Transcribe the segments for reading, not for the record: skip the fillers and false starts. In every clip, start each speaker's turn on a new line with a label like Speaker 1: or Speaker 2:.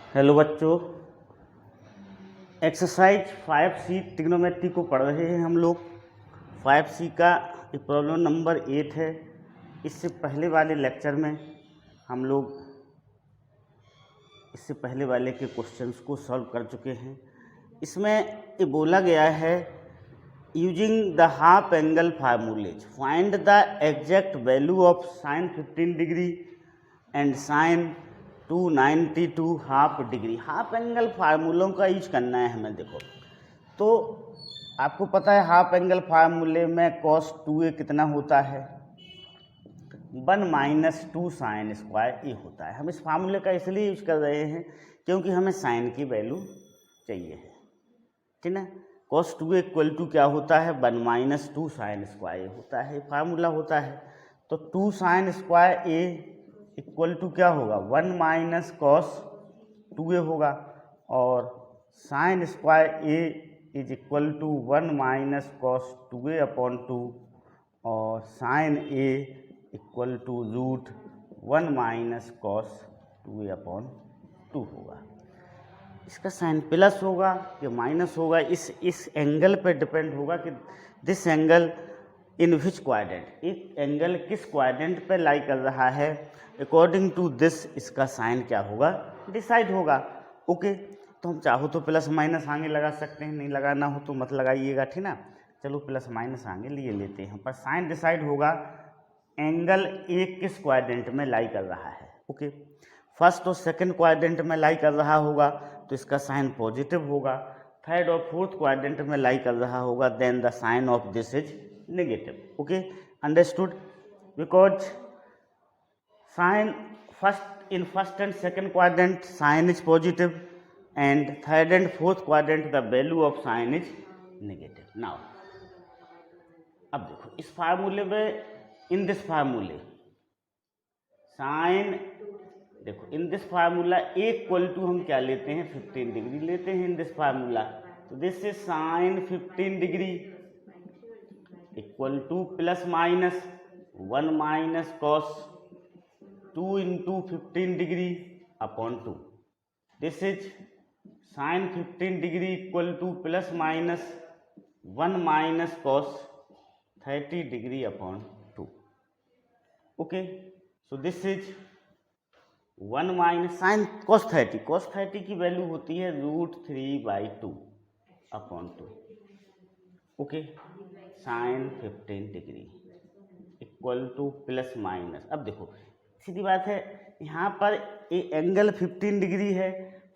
Speaker 1: Hello बच्चों, exercise 5C trigonometry को पढ़ रहे हैं हम लोग। 5C का प्रॉब्लम नंबर 8 है। इससे पहले वाले लेक्चर में हम लोग इससे पहले वाले के क्वेश्चंस को सॉल्व कर चुके हैं। इसमें ये बोला गया है, using the half angle formulae find the exact value of sine 15 degree and sine 292 half degree. Half angle फार्मूलों का यूज करना है हमें। देखो तो आपको पता है हाफ एंगल फार्मूले में cos 2a कितना होता है, 1 - 2 साइन स्क्वायर ए होता है। हम इस फार्मूले का इसलिए यूज कर रहे हैं क्योंकि हमें साइन की वैल्यू चाहिए है, ठीक है। cos 2a इक्वल टू क्या होता है, 1 - 2 साइन स्क्वायर ए होता है, फार्मूला होता है। तो 2 sine square A equal to क्या होगा, 1 - cos 2a होगा, और sine square A is equal to 1 - cos 2a upon 2, और sine A equal to √1 - cos 2a upon 2 होगा। इसका साइन प्लस होगा कि माइनस होगा, इस एंगल पर डिपेंड होगा कि this angle in which quadrant, एक एंगल किस क्वाड्रेंट पे लाई कर रहा है। अकॉर्डिंग टू दिस इसका साइन क्या होगा, डिसाइड होगा। ओके, तो हम चाहो तो प्लस माइनस आगे लगा सकते हैं, नहीं लगाना हो तो मत लगाइएगा, ठीक ना। चलो प्लस माइनस आगे लिए लेते हैं, पर साइन डिसाइड होगा एंगल एक किस क्वाड्रेंट में लाई कर रहा है। ओके, फर्स्ट और सेकंड क्वाड्रेंट में लाई कर रहा होगा तो इसका साइन पॉजिटिव होगा। थर्ड और फोर्थ क्वाड्रेंट में लाई कर रहा होगा then the sine of this is negative. Okay, understood. Because sine in first and second quadrant sign is positive, and third and fourth quadrant the value of sign is negative. Now अब देखो इस फार्मूले में, in this फार्मूले sine, देखो in this formula equal to हम क्या लेते हैं, 15 डिग्री लेते हैं इन दिस फार्मूला। तो this is sine 15 degree equal to plus minus 1 - cos 2 × 15 degree upon 2। This is sine 15 degree equal to plus minus 1 - cos 30 degree upon 2। Okay, so this is 1 - sine cos 30 की value होती है √3/2 upon 2। Okay, sine 15 degree equal to plus minus, अब देखो सीधी बात है, यहाँ पर ये एंगल 15 डिग्री है,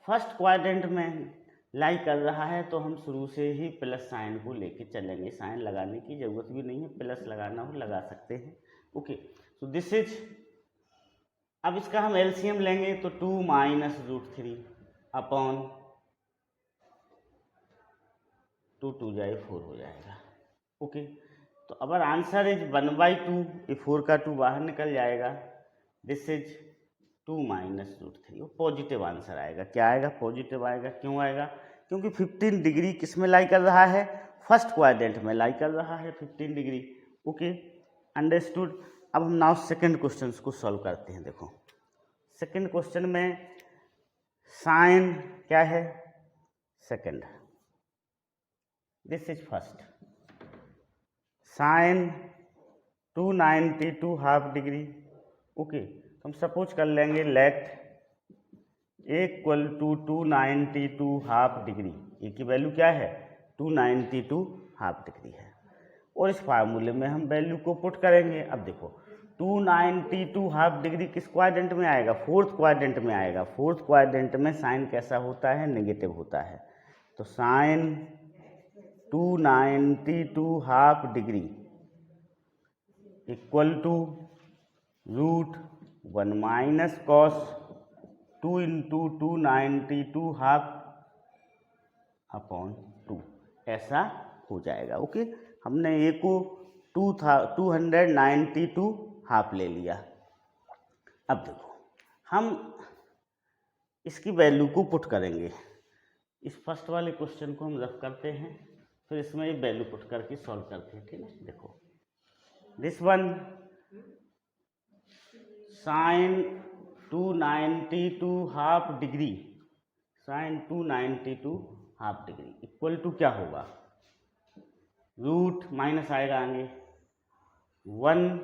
Speaker 1: फर्स्ट क्वाड्रेंट में लाई कर रहा है, तो हम शुरू से ही प्लस साइन को लेके चलेंगे। साइन लगाने की जरूरत भी नहीं है, प्लस लगाना हो लगा सकते हैं। ओके, सो दिस इज, अब इसका हम एलसीएम लेंगे तो 2 - √3 अपॉन 2 2 जाए 4 हो जाएगा। ओके, तो अब आंसर इज 1/2, ये 4 का 2 बाहर निकल जाएगा। दिस इज 2 - √3, वो पॉजिटिव आंसर आएगा। क्या आएगा, पॉजिटिव आएगा। क्यों आएगा, क्योंकि 15 डिग्री किस में लाई कर रहा है, फर्स्ट क्वाड्रेंट में लाई कर रहा है 15 डिग्री। Okay, understood. अब हम नाउ सेकंड क्वेश्चन को सॉल्व करते हैं। देखो सेकंड क्वेश्चन में साइन क्या है, second, this is first, sine 292 half degree. Okay, तो हम सपोज कर लेंगे let equal to 292 half degree. A की वैल्यू क्या है, 292 हाफ डिग्री है, और इस फार्मूले में हम वैल्यू को पुट करेंगे। अब देखो 292 हाफ डिग्री किस क्वाड्रेंट में आएगा, फोर्थ क्वाड्रेंट में आएगा। फोर्थ क्वाड्रेंट में साइन कैसा होता है, नेगेटिव होता है। तो sine 292 half degree equal to √1 - cos 2 × 292 half upon 2, ऐसा हो जाएगा। ओके, हमने ए को 292 हाफ ले लिया। अब देखो हम इसकी वैल्यू को पुट करेंगे। इस फर्स्ट वाले क्वेश्चन को हम रफ करते हैं, फिर इसमें ये वैल्यू पुट करके सॉल्व करते हैं, ठीक है। देखो this one sine 292 half degree sine 292 half degree equal to क्या होगा, रूट माइनस आएगा आगे 1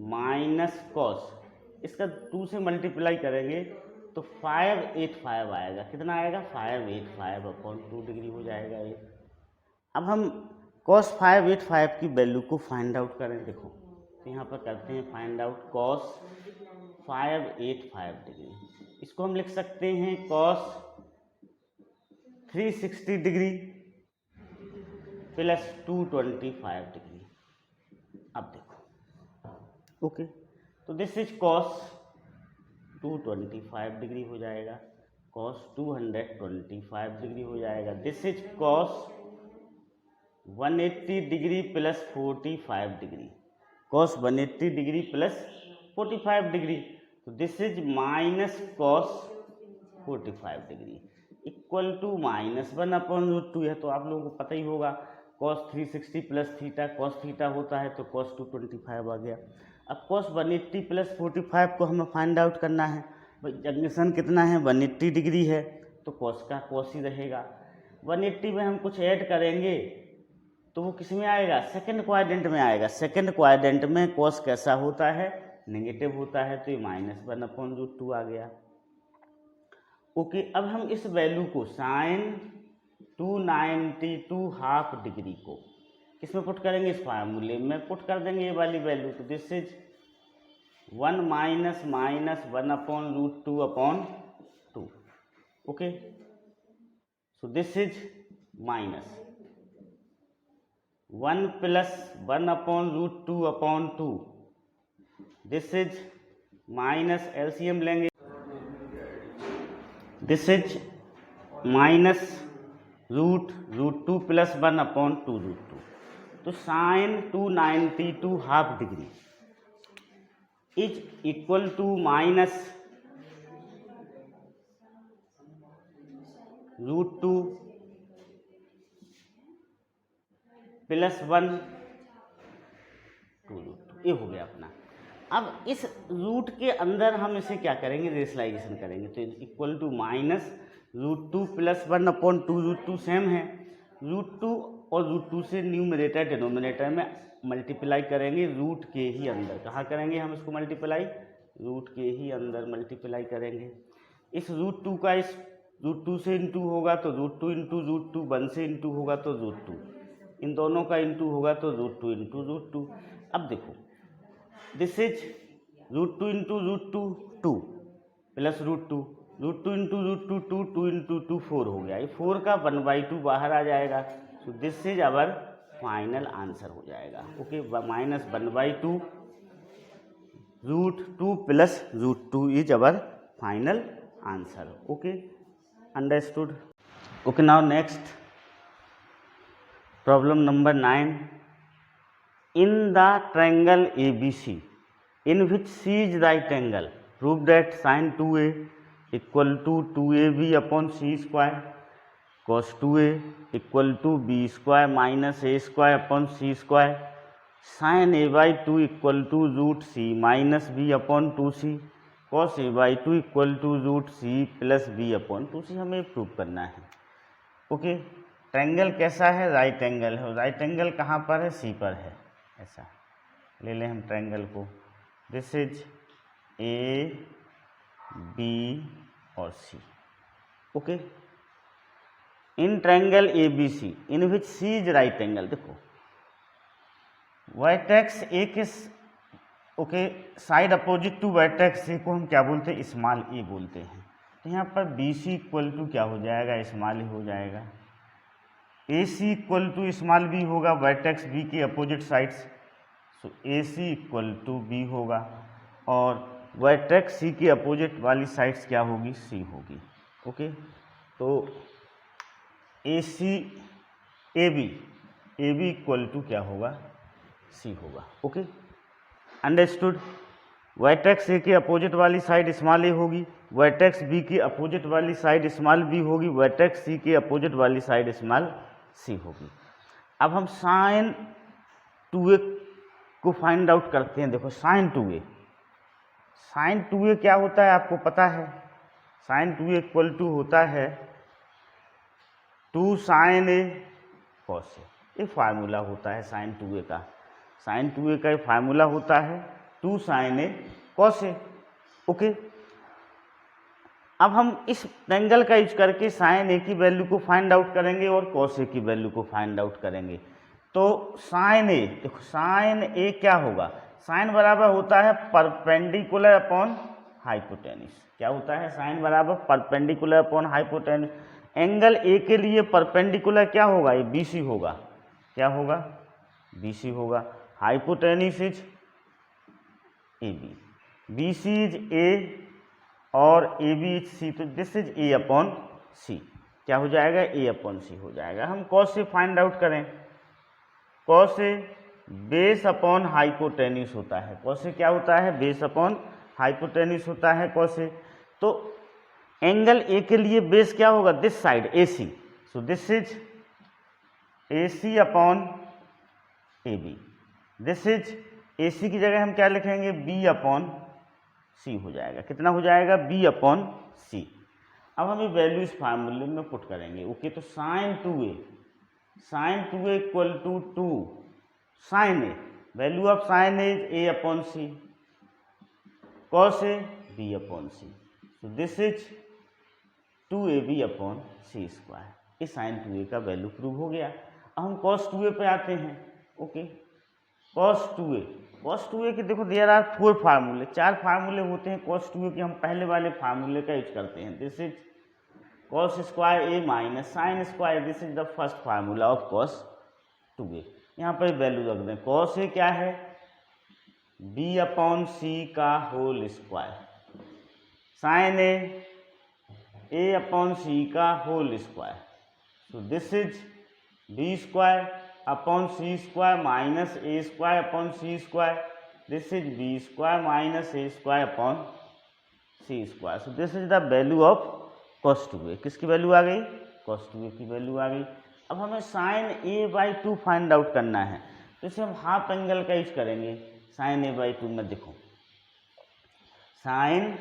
Speaker 1: माइनस कॉस, इसका 2 से मल्टीप्लाई करेंगे तो 585 आएगा। कितना आएगा, 585 अपॉन 2 डिग्री हो जाएगा ये। अब हम कॉस 585 की वैल्यू को फाइंड आउट करें। देखो तो यहाँ पर करते हैं फाइंड आउट कॉस 585 डिग्री। इसको हम लिख सकते हैं कॉस 360 डिग्री प्लस 225 डिग्री। अब देखो ओके, तो दिस इज कॉस 225 डिग्री हो जाएगा, कॉस 225 डिग्री हो जाएगा। This is cos 180 degree plus 45 degree, cos 180 degree plus 45 degree, तो this is minus cos 45 degree equal to -1 upon √2। यह तो आप लोगों को पता ही होगा, cos 360 plus theta cos theta होता है, तो कॉस 225 आ गया। अब कॉस 180 प्लस 45 को हमें फाइंड आउट करना है। भाई जंक्शन कितना है, 180 डिग्री है, तो कॉस का कॉस ही रहेगा। 180 में हम कुछ ऐड करेंगे तो वो किस में आएगा, सेकंड क्वाड्रेंट में आएगा। सेकंड क्वाड्रेंट में कॉस कैसा होता है, नेगेटिव होता है, तो ये -1 अपॉन √2 आ गया। ओके, अब हम इस वैल्यू को साइन 292 हाफ डिग्री को किसमें पुट करेंगे, इस फार्मूले में पुट कर देंगे ये वाली वैल्यू। तो this is 1 minus -1 upon √2 upon 2। Okay, so this is minus 1 plus 1 upon √2 upon 2। This is minus, LCM लेंगे, this is minus √2 plus 1 upon 2√2। तो sine 292 half degree is equal to minus √2 plus 1 2√2। ये हो गया अपना। अब इस root के अंदर हम इसे क्या करेंगे, रेशनलाइजेशन करेंगे, तो equal to minus √2 plus 1 upon 2√2 same है। √2 और √2 से न्यूमरेटर डिनोमिनेटर में मल्टीप्लाई करेंगे रूट के ही अंदर। कहाँ करेंगे हम इसको मल्टीप्लाई, रूट के ही अंदर मल्टीप्लाई करेंगे। इस √2 का इस √2 से इंटू होगा तो √2 इंटू √2, 1 से इंटू होगा तो √2, इन दोनों का इंटू होगा तो √2 इंटू √2। अब देखो this is √2 into √2 2 plus √2, √2 into √2 2, 2 into 2 4 हो गया। ये 4 का 1/2 बाहर आ जाएगा, तो this is our final answer हो जाएगा। Okay, minus 1/2 √2 plus √2 is our final answer. Okay, understood. Okay, now next problem number 9। In the triangle ABC, in which C is right angle, prove that sin 2A equal to 2AB upon C square, cos 2A equal to B square minus A square upon C square, sin A by 2 equal to √C minus B upon 2C, cos A by 2 equal to √C plus B upon 2C। हमें prove करना है। Okay, triangle कैसा है, right angle है। Right angle कहाँ पर है, सी पर है। ऐसा ले लें हम ट्रायंगल को, दिस इज ए बी और C. Okay, in triangle A B C in which C is right angle, देखो वर्टेक्स ए के okay side opposite to vertex A को हम क्या बोलते हैं, स्मॉल ए बोलते हैं। तो यहाँ पर बी सी इक्वल टू क्या हो जाएगा, स्मॉल ए हो जाएगा। A C equal to small B होगा, वर्टेक्स बी के opposite sides, so A C equal to B होगा, और वर्टेक्स सी के अपोजिट वाली साइड्स क्या होगी, सी होगी। ओके, तो ए सी ए बी इक्वल टू क्या होगा, सी होगा। Okay, understood. वर्टेक्स ए के अपोजिट वाली साइड स्मॉल ए होगी, वर्टेक्स बी की अपोजिट वाली साइड स्मॉल बी होगी, वर्टेक्स सी के अपोजिट वाली साइड स्मॉल सी होगी। अब हम साइन 2a को फाइंड आउट करते हैं। देखो साइन 2a क्या होता है आपको पता है, साइन 2a इक्वल टू होता है 2 साइन ए कॉस ए, ये फार्मूला होता है साइन 2a का। साइन 2a का ये फार्मूला होता है 2 sine A cos A. Okay, अब हम इस एंगल का यूज करके साइन ए की वैल्यू को फाइंड आउट करेंगे और कॉस ए की वैल्यू को फाइंड आउट करेंगे। तो साइन ए, देखो साइन ए क्या होगा, साइन बराबर होता है परपेंडिकुलर अपॉन हाइपोटेन्यूस। क्या होता है, साइन बराबर perpendicular upon hypotenuse. Angle A के लिए परपेंडिकुलर क्या होगा, ये BC होगा। क्या होगा, BC होगा। Hypotenuse is AB, BC is A और AB इज C, तो this is A upon C। क्या हो जाएगा, A अपॉन C हो जाएगा। हम कॉस से फाइंड आउट करें, कॉस से बेस अपॉन हाइपोटेन्यूस होता है। कॉस से क्या होता है, बेस अपॉन हाइपोटेन्यूस होता है कॉस से। तो एंगल ए के लिए बेस क्या होगा, this side AC, so this is AC upon AB। This is AC की जगह हम क्या लिखेंगे, B अपॉन C हो जाएगा। कितना हो जाएगा, B अपॉन C। अब हम ये वैल्यू इस फार्मूले में पुट करेंगे। ओके, तो sine 2a equal to 2 sine A, value of sine A is A upon C, cos A B upon C, so this is 2AB upon C square. ये sine 2a का value prove हो गया। अब हम cos 2a पे आते हैं। Okay, cos 2a के देखो देयर आर 4 फार्मूले, 4 फार्मूले होते हैं कॉस 2a के। हम पहले वाले फार्मूले का यूज करते हैं। This is cos square A minus sine square, this is the first formula of cos 2a। यहाँ पर वैल्यू रख दें, कॉस ए क्या है, B अपॉन C का whole square, sine A upon C का whole square, so this is B square upon C square minus A square upon C square, this is B square minus A square upon C square. So this is the value of cos 2a। किसकी value आ गई, cos 2a की value आ गई। अब हमें sign A/2 find out करना है, तो इसे हम हाफ एंगल का यूज करेंगे। साइन A/2 में देखो, साइन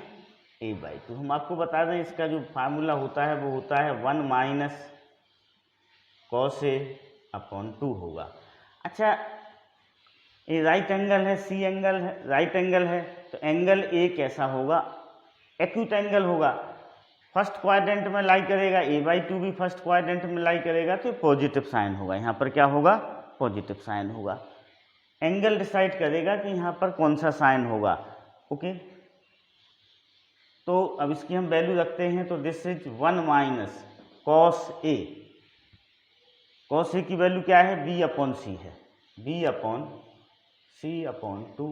Speaker 1: A/2 हम आपको बता दें, इसका जो फार्मूला होता है वो होता है 1 माइनस कॉस A अपॉन 2 होगा। अच्छा, ये राइट एंगल है, C एंगल है, राइट एंगल है, तो एंगल A कैसा होगा, एक्यूट एंगल होगा, फर्स्ट क्वाड्रेंट में लाई करेगा, A/2 भी फर्स्ट क्वाड्रेंट में लाई करेगा, तो पॉजिटिव साइन होगा। यहाँ पर क्या होगा, पॉजिटिव साइन होगा। एंगल डिसाइड करेगा कि यहाँ पर कौन सा साइन होगा। ओके, तो अब इसकी हम वैल्यू रखते हैं, तो this is 1 minus cos A। Cos A की वैल्यू क्या है, B अपॉन C है, B अपॉन C अपॉन 2।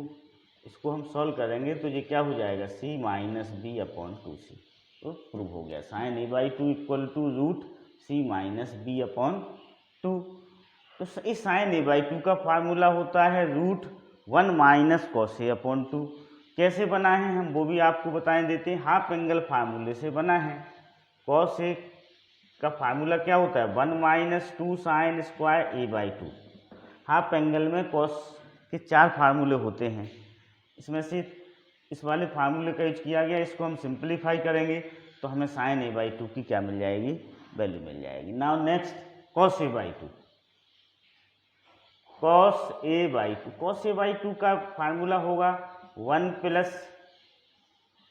Speaker 1: इसको हम सॉल्व करेंगे तो ये क्या हो जाएगा, C minus B upon 2C। तो प्रूव हो गया, sine A/2 equal to root C minus B upon 2। तो इस साइन A/2 का फार्मूला होता है root 1 minus cos A upon 2। कैसे बना है हम वो भी आपको बताएं देते हैं, हाफ एंगल फार्मूले से बना है। कॉस A का फार्मूला क्या होता है, 1 minus 2 sine square A/2। Half angle में कॉस के 4 फार्मूले होते हैं, इसमें से इस वाले फार्मूले का यूज किया गया। इसको हम सिंप्लीफाई करेंगे तो हमें साइन A/2 की क्या मिल जाएगी, वैल्यू मिल जाएगी। Now next cos A/2। Cos A/2 का फार्मूला होगा 1 प्लस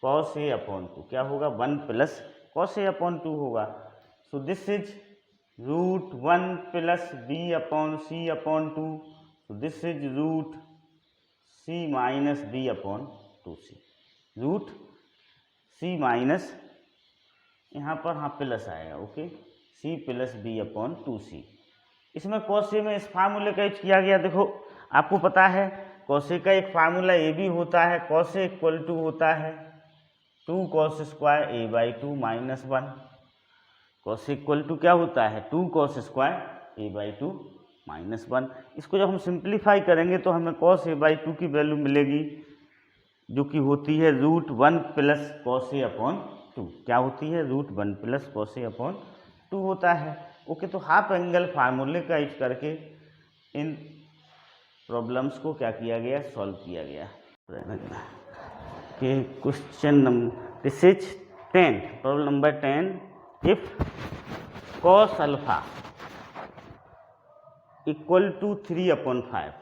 Speaker 1: कॉस A अपॉन 2। क्या होगा, 1 प्लस कॉस A अपॉन 2 होगा। So this is root 1 plus B upon C upon 2। So this is root C minus B upon 2C। Root C minus, यहाँ पर हाँ plus आएगा। Okay, C plus B upon 2C। इसमें cos A में इस फार्मूले का यूज किया गया। देखो आपको पता है कॉस A का एक फार्मूला A भी होता है, कॉस A इक्वल टू होता है 2 cos square A/2 minus 1। Cos equal to क्या होता है, 2 कॉस स्क्वायर A/2 माइनस 1। इसको जब हम सिंप्लीफाई करेंगे तो हमें कॉस A/2 की वैल्यू मिलेगी, जो कि होती है root 1 plus cos A upon 2। क्या होती है, root 1 plus cos A upon 2 होता है। ओके, तो हाफ एंगल फार्मूले का यूज करके इन प्रॉब्लम्स को क्या किया गया, सॉल्व किया गया। कि question number, this is 10, problem number 10। If cos alpha equal to 3/5,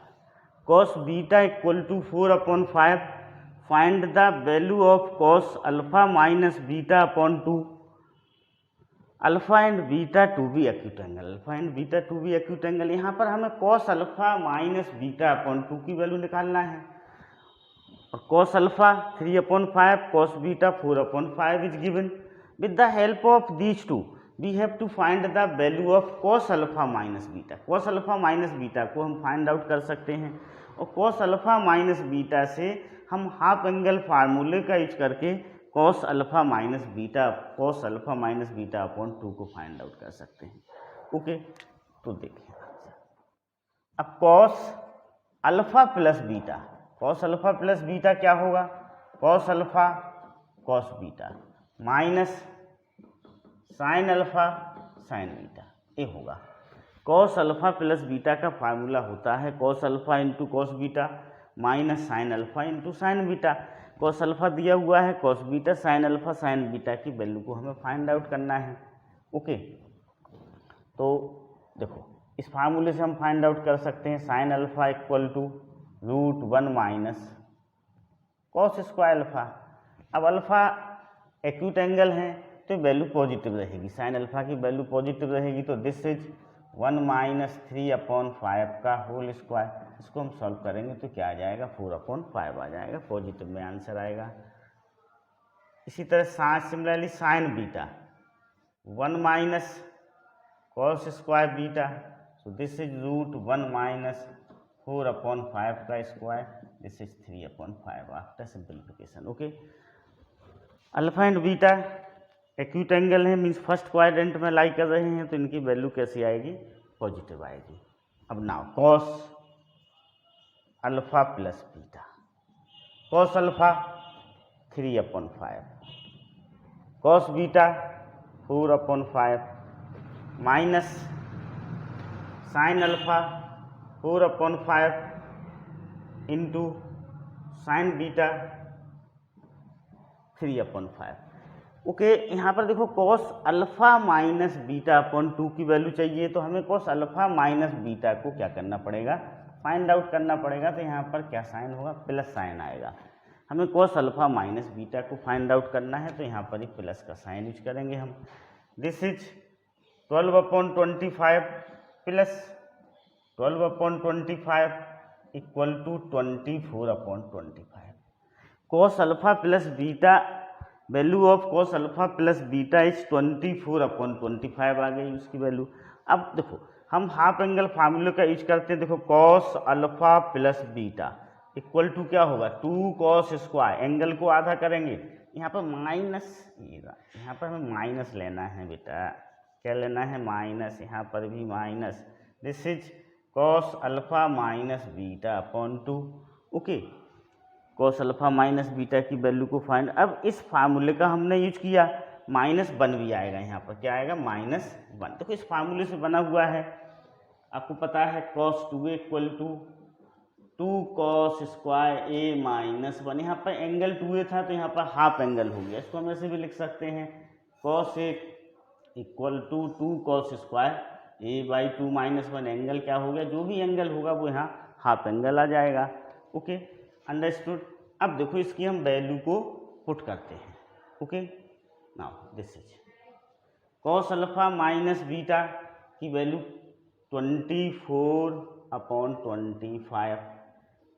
Speaker 1: cos beta equal to 4/5, find the value of cos alpha minus beta upon 2, alpha and beta to be acute angle, alpha and beta to be acute angle. यहाँ पर हमें cos alpha minus beta upon 2 की value निकालना है, और cos alpha 3/5, cos beta 4/5 इज गिवन। With the help of these two we have to find the value of cos alpha minus beta. Cos alpha minus beta को हम find out कर सकते हैं, और कॉस अल्फा माइनस बीटा से हम हाफ एंगल फार्मूले का यूज करके cos alpha minus beta upon 2 को फाइंड आउट कर सकते हैं। ओके, तो देखिए अब cos alpha plus beta, cos alpha plus beta क्या होगा, cos alpha cos beta minus sine alpha sign beta, ये होगा। कॉस अल्फा प्लस बीटा का फार्मूला होता है cos alpha into cos beta minus sine alpha into sine beta. Cos alpha दिया हुआ है, cos beta sine alpha sign beta की value को हमें फाइंड आउट करना है। ओके, तो देखो इस फार्मूले से हम फाइंड आउट कर सकते हैं sine alpha equal to √1 minus cos square alpha. अब अल्फा एक्यूट एंगल है तो वैल्यू पॉजिटिव रहेगी, साइन अल्फा की वैल्यू पॉजिटिव रहेगी, तो दिस इज 1 माइनस 3/5 का होल स्क्वायर। इसको हम सॉल्व करेंगे तो क्या आ जाएगा, 4/5 आ जाएगा, पॉजिटिव में आंसर आएगा। इसी तरह similarly sign beta 1 minus cos square beta, so this is √1 minus 4/5 का square, this is 3/5 after simplification. Okay, alpha and beta acute angle है, मीन्स फर्स्ट क्वाड्रेंट में लाई कर रहे हैं, तो इनकी वैल्यू कैसी आएगी, पॉजिटिव आएगी। अब now cos alpha plus beta, cos alpha 3/5, cos beta 4/5 minus sine alpha 4/5 into sine beta 3/5। Okay, यहाँ पर देखो cos alpha minus beta upon 2 की वैल्यू चाहिए, तो हमें कॉस अल्फा माइनस बीटा को क्या करना पड़ेगा, फाइंड आउट करना पड़ेगा। तो यहाँ पर क्या साइन होगा, प्लस साइन आएगा। हमें कॉस अल्फा माइनस बीटा को फाइंड आउट करना है, तो यहाँ पर ही प्लस का साइन यूज करेंगे हम। This is 12/25 plus 12/25 equal to 24/25। Cos alpha plus beta, value of cos alpha plus beta is 24/25 आ गई उसकी वैल्यू। अब देखो हम हाफ एंगल फार्मूले का यूज करते हैं। देखो cos alpha plus beta equal to क्या होगा, 2 कॉस स्क्वायर, एंगल को आधा करेंगे, यहाँ पर माइनस, यहाँ पर हमें माइनस लेना है बेटा, क्या लेना है, माइनस, यहाँ पर भी minus. This is cos alpha minus beta upon 2। Okay, cos alpha minus beta की वैल्यू को फाइंड, अब इस फार्मूले का हमने यूज किया, -1 भी आएगा, यहाँ पर क्या आएगा, -1। देखो इस फार्मूले से बना हुआ है, आपको पता है cos 2a equal to 2 cos square a -1। यहाँ पर एंगल 2a था तो यहाँ पर हाफ एंगल हो गया, इसको हम ऐसे भी लिख सकते हैं cos a equal to 2 cos square a/2 -1। Angle क्या हो गया, जो भी एंगल होगा वो यहाँ हाफ एंगल आ जाएगा। Okay, understood. अब देखो इसकी हम वैल्यू को पुट करते हैं। Okay, now this is cos alpha minus beta की वैल्यू 24/25,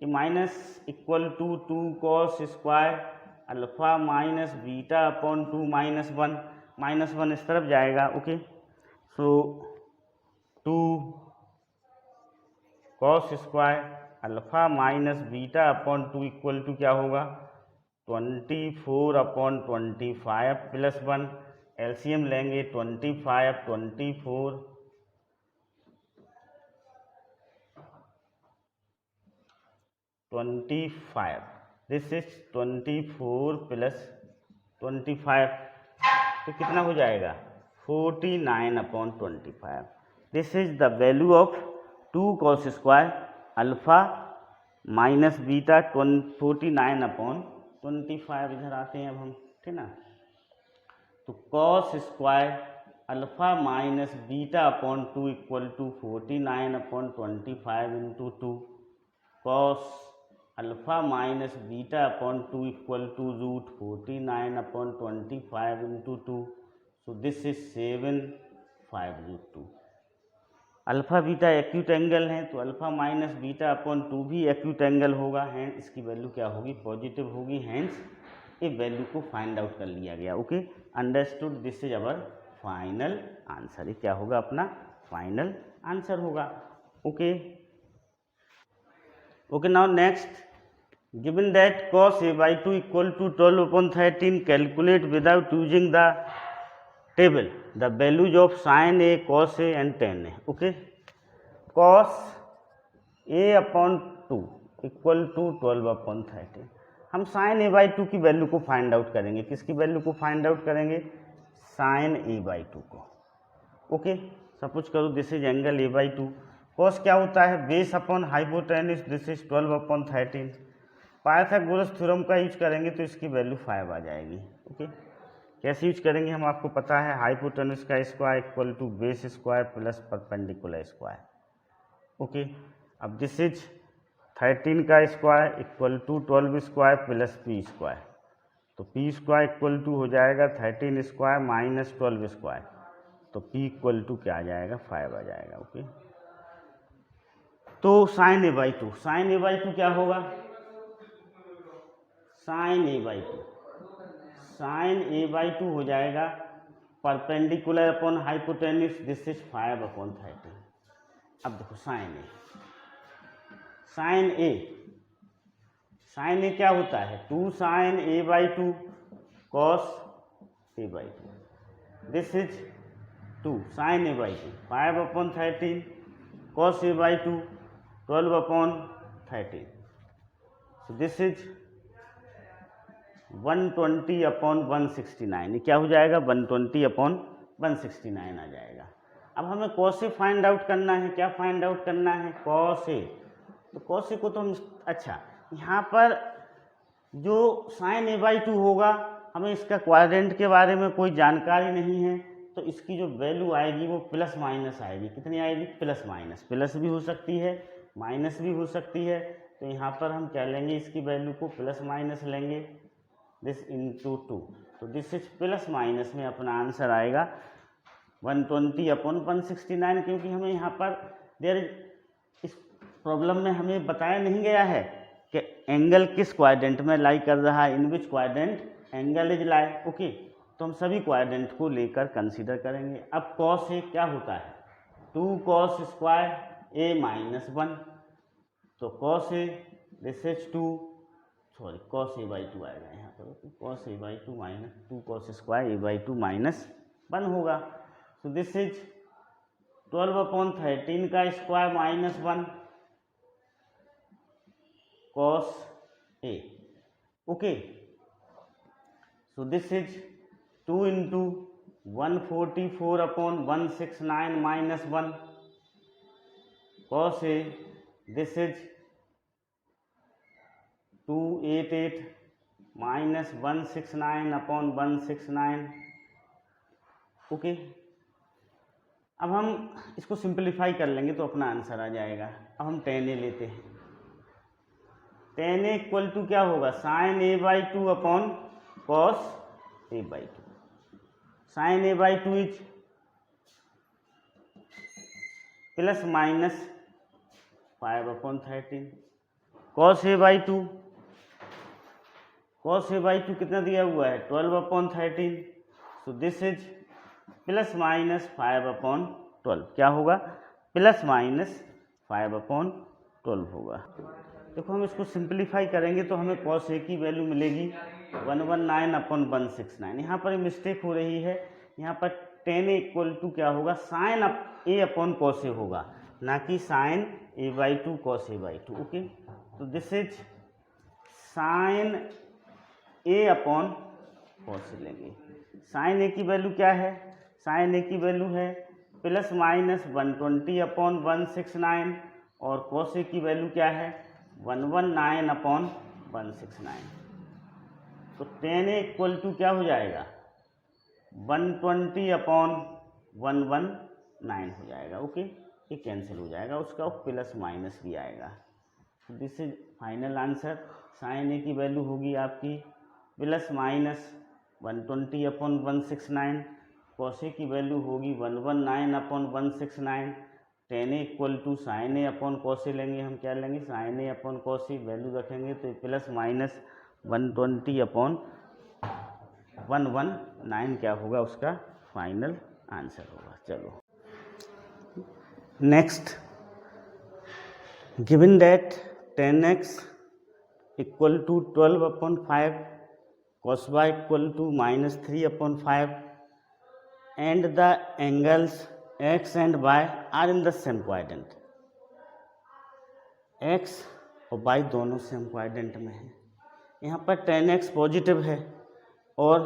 Speaker 1: ये minus equal to 2 cos square alpha minus beta upon 2 -1 इस तरफ जाएगा। Okay, so 2 cos square alpha minus beta upon 2 equal to क्या होगा, 24/25 प्लस 1, एलसीएम लेंगे 25 24 25, दिस इज 24 प्लस 25, तो कितना हो जाएगा, 49/25। This is the value of 2 cos square alpha minus beta 49/25। इधर आते हैं अब हम, ठीक ना, तो cos square alpha minus beta upon 2 equal to 49 upon 25 into 2 cos alpha minus beta upon 2 equal to root 49 upon 25 into 2 so this is 7 5 root 2। Alpha beta acute angle है तो अल्फ़ा माइनस बीटा अपॉन 2 भी acute angle होगा, hence इसकी value क्या होगी, positive होगी, hence ये value को फाइंड आउट कर लिया गया। Okay, understood, this is our final answer. ये क्या होगा, अपना फाइनल आंसर होगा। Okay okay, now next, given that cos a by 2 equal to 12 upon 13, calculate without using the table the values of sin a, cos a and tan a। Okay, cos a upon 2 equal to 12 upon 13, हम sin a by 2 की value को find out करेंगे। किसकी value को find out करेंगे, sin a by 2 को। Okay, suppose करो this is angle a by 2, cos क्या होता है, base upon hypotenuse, this is 12 upon 13। Pythagoras theorem का यूज करेंगे तो इसकी वैल्यू 5 आ जाएगी। ओके, कैसे यूज करेंगे हम आपको पता है, हाइपोटेन्यूस का square equal to base square plus perpendicular square. Okay, अब दिस इज 13 का square equal to 12 square plus P square, तो पी स्क्वायर इक्वल टू हो जाएगा 13 स्क्वायर माइनस 12 स्क्वायर, तो पी इक्वल टू क्या आ जाएगा, 5 आ जाएगा। ओके, तो sine A by 2, sine A by 2 क्या होगा, sine A by 2, sine A by 2 हो जाएगा perpendicular upon hypotenuse, this is 5 upon 13। अब देखो sine A, sine A, sine A क्या होता है, 2 sine A by 2 cos A by 2, this is 2 sine A by 2, 5 upon 13 cos A by 2 12 upon 13, so this is 120 upon 169। ये क्या हो जाएगा, 120 upon 169 आ जाएगा। अब हमें कॉस ए फाइंड आउट करना है, क्या फाइंड आउट करना है, कॉस ए। तो कॉस ए को तो हम, अच्छा यहाँ पर जो साइन ए बाई 2 होगा, हमें इसका क्वाड्रेंट के बारे में कोई जानकारी नहीं है, तो इसकी जो वैल्यू आएगी वो प्लस माइनस आएगी। कितनी आएगी, प्लस माइनस, प्लस भी हो सकती है माइनस भी हो सकती है, तो यहाँ पर हम क्या लेंगे, इसकी वैल्यू को प्लस माइनस लेंगे, दिस इंटू 2, तो दिस इज प्लस माइनस में अपना आंसर आएगा 120 अपॉन 169, क्योंकि हमें यहाँ पर इस प्रॉब्लम में हमें बताया नहीं गया है कि एंगल किस क्वाड्रेंट में लाई कर रहा है, in which quadrant angle is lie. Okay, तो हम सभी क्वाड्रेंट को लेकर कंसीडर करेंगे। अब कॉस ए क्या होता है, 2 कॉस स्क्वायर ए माइनस 1, तो cos A this is 2, sorry cos A by 2 आएगा यहाँ पर, cos A by 2 minus 2 cos square A by 2 minus 1 होगा, तो दिस इज 12 अपॉन 13 का square minus 1 cos A. Okay, so this is 2 into 144 upon 169 minus 1 cos A, this is 288 minus 169 upon 169। Okay, अब हम इसको simplify कर लेंगे तो अपना आंसर आ जाएगा। अब हम tan A लेते हैं, tan A इक्वल टू क्या होगा, sine A by 2 upon cos A by 2, sine A by 2 is plus minus 5 upon 13 cos A by 2, cos A by 2 कितना दिया हुआ है, 12 upon 13, so this is plus minus 5 upon 12, क्या होगा, plus minus 5 upon 12 होगा। देखो हम इसको सिंप्लीफाई करेंगे तो हमें कॉस ए की वैल्यू मिलेगी 119 अपॉन 169। यहाँ पर मिस्टेक हो रही है, यहाँ पर tan ए इक्वल टू क्या होगा, sine A upon cos A होगा, ना कि sine A by 2 cos A by 2। Okay, तो this is sine A upon cos A लेंगे। साइन ए की वैल्यू क्या है, साइन ए की वैल्यू है प्लस माइनस 120 अपॉन 169, और कॉस ए की वैल्यू क्या है 119 अपॉन 169। तो tan ए इक्वल टू क्या हो जाएगा 120 अपॉन 119 हो जाएगा। ओके, ये कैंसिल हो जाएगा, उसका प्लस माइनस भी आएगा। तो this is final answer. Sine A की वैल्यू होगी आपकी प्लस माइनस 120/169, कॉस ए की वैल्यू होगी 119/169। Tan A equal to sine A upon cos A लेंगे, हम क्या लेंगे sine A upon cos A, value रखेंगे तो प्लस माइनस 120/119 क्या होगा, उसका फाइनल आंसर होगा। चलो next, given that 10x equal to 12/5, cos y equal to -3/5 and the angles x and y are in the same quadrant। x और y दोनों same quadrant में है। यहाँ पर 10x पॉजिटिव है और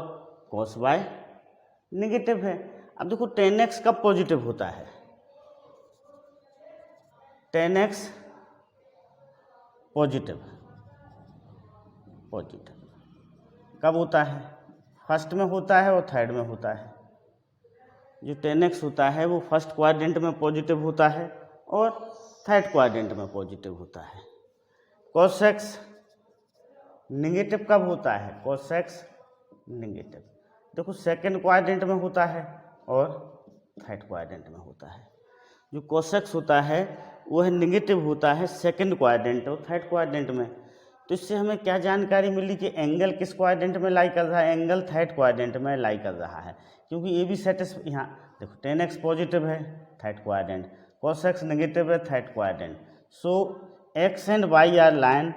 Speaker 1: cos y नेगेटिव है। अब देखो 10x कब पॉजिटिव होता है, 10x पॉजिटिव कब होता है, फर्स्ट में होता है और थर्ड में होता है। जो 10x होता है वो फर्स्ट क्वाड्रेंट में पॉजिटिव होता है और थर्ड क्वाड्रेंट में पॉजिटिव होता है। cos x निगेटिव कब होता है, cos x निगेटिव देखो सेकंड क्वाड्रेंट में होता है और थर्ड क्वाड्रेंट में होता है। जो cos x होता है वह निगेटिव होता है सेकंड क्वाड्रेंट और थर्ड क्वाड्रेंट में। तो इससे हमें क्या जानकारी मिली कि एंगल किस क्वाड्रेंट में लाई कर रहा है, एंगल थर्ड क्वाड्रेंट में लाई कर रहा है, क्योंकि ये भी सेटिस्फाई, यहाँ देखो 10x पॉजिटिव है third quadrant, cos x negative है third quadrant. So x and y are line,